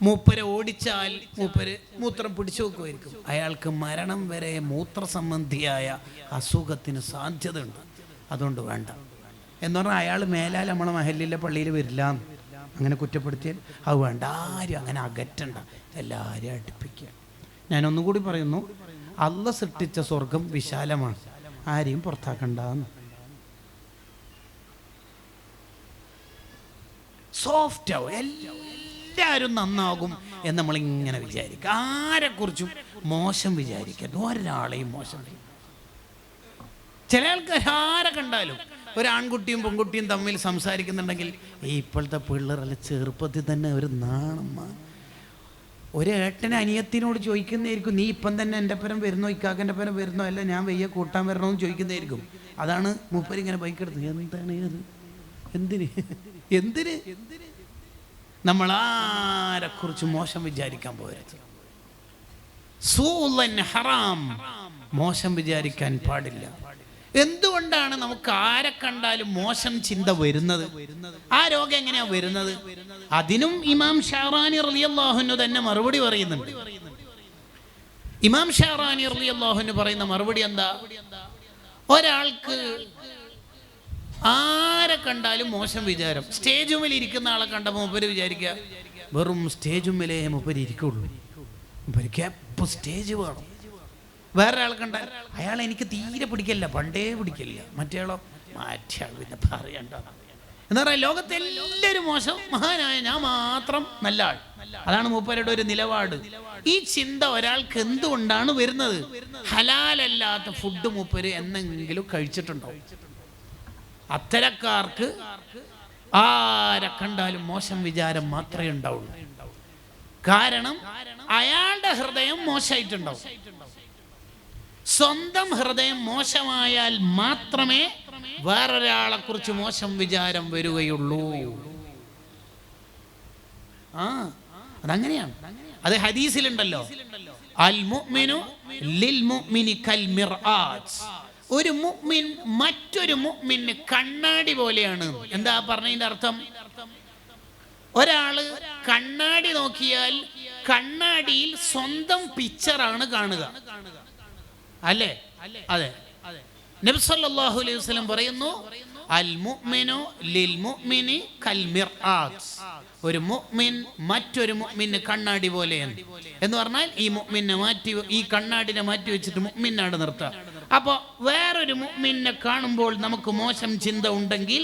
മൂപ്പരെ ഓടിച്ചാൽ മൂപ്പര് മൂത്രം പിടിച്ചു വെക്കുമായിരിക്കും. അയാൾക്ക് മരണം വരെ മൂത്രസംബന്ധിയായ അസുഖത്തിന് സാധ്യത ഉണ്ട്. അതുകൊണ്ട് വേണ്ട എന്ന് പറഞ്ഞാൽ അയാൾ മേലാൽ നമ്മളെ മഹല്ലിലെ പള്ളിയിൽ വരില്ല അങ്ങനെ കുറ്റപ്പെടുത്തിയാൽ അത് വേണ്ട. ആരും അങ്ങനെ അകറ്റണ്ട, എല്ലാവരും അടുപ്പിക്കുക. ഞാനൊന്നുകൂടി പറയുന്നു, അള്ളാഹ് സൃഷ്ടിച്ച സ്വർഗം വിശാലമാണ്, ആരെയും പുറത്താക്കണ്ടെന്ന്. സോഫ്റ്റ് ആവും, എല്ലാവരും നന്നാകും എന്ന് നമ്മളിങ്ങനെ വിചാരിക്കുക. ആരെക്കുറിച്ചും മോശം വിചാരിക്കരുത്, ഒരാളെയും മോശം. ചില ആൾക്കാർ ആരെ കണ്ടാലും, ഒരാൺകുട്ടിയും പെൺകുട്ടിയും തമ്മിൽ സംസാരിക്കുന്നുണ്ടെങ്കിൽ ഈ ഇപ്പോഴത്തെ പിള്ളേരല്ല ചെറുപ്പത്തിൽ തന്നെ ഒരു നാണമാണ്. ഒരു ഏട്ടന് അനിയത്തിനോട് ചോദിക്കുന്നതായിരിക്കും, നീ ഇപ്പം തന്നെ എൻ്റെ പരം വരുന്നോ, ഇക്കാക്കൻ്റെ പരം വരുന്നോ, അല്ല ഞാൻ വയ്യ കൂട്ടാൻ വരണമെന്ന് ചോദിക്കുന്നതായിരിക്കും. അതാണ് മൂപ്പരിങ്ങനെ ബൈക്കെടുത്ത്. എന്താണ് അത്? എന്തിന് എന്തിന് നമ്മളാരെക്കുറിച്ച് മോശം വിചാരിക്കാൻ പോകരുത്. സൂലൻ ഹറാം, മോശം വിചാരിക്കാൻ പാടില്ല. എന്തുകൊണ്ടാണ് നമുക്ക് ആരെ കണ്ടാലും മോശം ചിന്ത വരുന്നത്? ആ രോഗം എങ്ങനെയാ വരുന്നത്? അതിനും ഇമാം ഷഹറാനി റളിയല്ലാഹു അൻഹു തന്നെ മറുപടി പറയുന്നുണ്ട്. ഇമാം ഷഹറാനി റളിയല്ലാഹു അൻഹു പറയുന്ന മറുപടി എന്താ? ഒരാൾക്ക് ആരെ കണ്ടാലും മോശം വിചാരം. സ്റ്റേജുമിൽ ഇരിക്കുന്ന ആളെ കണ്ടപ്പോൾ മൂപ്പര് വിചാരിക്കുക വെറും സ്റ്റേജുമിലേ മൂപ്പര് ഇരിക്കുള്ളൂ, മൂപ്പർക്ക് എപ്പോൾ സ്റ്റേജ് വേണം. വേറൊരാൾ കണ്ടാൽ അയാൾ എനിക്ക് തീരെ പിടിക്കില്ല, പണ്ടേ പിടിക്കില്ല. മറ്റേയാളോ മറ്റേ പിന്നെ പറയണ്ട എന്ന് പറയാം. ലോകത്തെ എല്ലാവരും മോശം, മഹാനായ ഞാൻ മാത്രം നല്ല ആൾ. അതാണ് മൂപ്പരുടെ ഒരു നിലപാട്. ഈ ചിന്ത ഒരാൾക്ക് എന്തുകൊണ്ടാണ് വരുന്നത്? ഹലാലല്ലാത്ത ഫുഡ് മൂപ്പര് എന്നെങ്കിലും കഴിച്ചിട്ടുണ്ടോ? അത്തരക്കാർക്ക് ആരെ കണ്ടാലും മോശം വിചാരം മാത്രമേ ഉണ്ടാവുള്ളൂ. കാരണം അയാളുടെ ഹൃദയം മോശമായിട്ടുണ്ടാവും. സ്വന്തം ഹൃദയം മോശമായാൽ മാത്രമേ വേറൊരാളെ കുറിച്ച് മോശം വിചാരം വരികയുള്ളൂ. അതങ്ങനെയാണ്. അത് ഹദീസിലുണ്ടല്ലോ, അൽ മുഅ്മിനു ലിൽ മുഅ്മിനി കൽ മിർആത്ത്. ഒരു മുഅ്മിൻ മറ്റൊരു മുഅ്മിന് കണ്ണാടി പോലെയാണ്. എന്താ പറഞ്ഞതിന്റെ അർത്ഥം? ഒരാള് കണ്ണാടി നോക്കിയാൽ കണ്ണാടിയിൽ സ്വന്തം പിക്ചറാണ് കാണുക, അല്ലേ? അതെ. നബി സല്ലല്ലാഹു അലൈഹി വസല്ലം പറയുന്നു, അൽ മുഅ്മിനു ലിൽ മുഅ്മിനി കൽ മിർആത്ത്. ഒരു മുഅ്മിൻ മറ്റൊരു മുഅ്മിന് കണ്ണാടി പോലെയാണ്. എന്ന് പറഞ്ഞാൽ ഈ മുഅ്മിനെ മാറ്റി, ഈ കണ്ണാടിനെ മാറ്റി വെച്ചിട്ട് മുഅ്മിനാണ് നിർത്തുക. അപ്പോൾ വേറൊരു മുഅ്മിനെ കാണുമ്പോൾ നമുക്ക് മോശം ചിന്ത ഉണ്ടെങ്കിൽ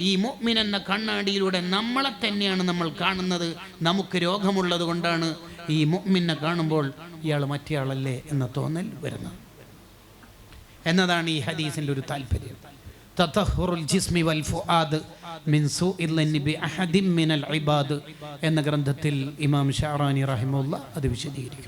ഈ മുഅ്മിൻ എന്ന കണ്ണാടിയിലൂടെ നമ്മളെ തന്നെയാണ് നമ്മൾ കാണുന്നത്. നമുക്ക് രോഗമുള്ളത് കൊണ്ടാണ് ഈ മുഅ്മിനെ കാണുമ്പോൾ ഇയാൾ മറ്റേയാളല്ലേ എന്ന തോന്നൽ വരുന്നത് എന്നതാണ് ഈ ഹദീസിൻ്റെ ഒരു താല്പര്യം. തതഹുറുൽ ജിസ്മി വൽ ഫുആദ് മിൻ സൂഇൽ ലന്നി ബി അഹദിൻ മിനൽ ഇബാദ് എന്ന ഗ്രന്ഥത്തിൽ ഇമാം ഷഹറാനി റഹിമഹുല്ലാഹ് അത് വിശദീകരിക്കും.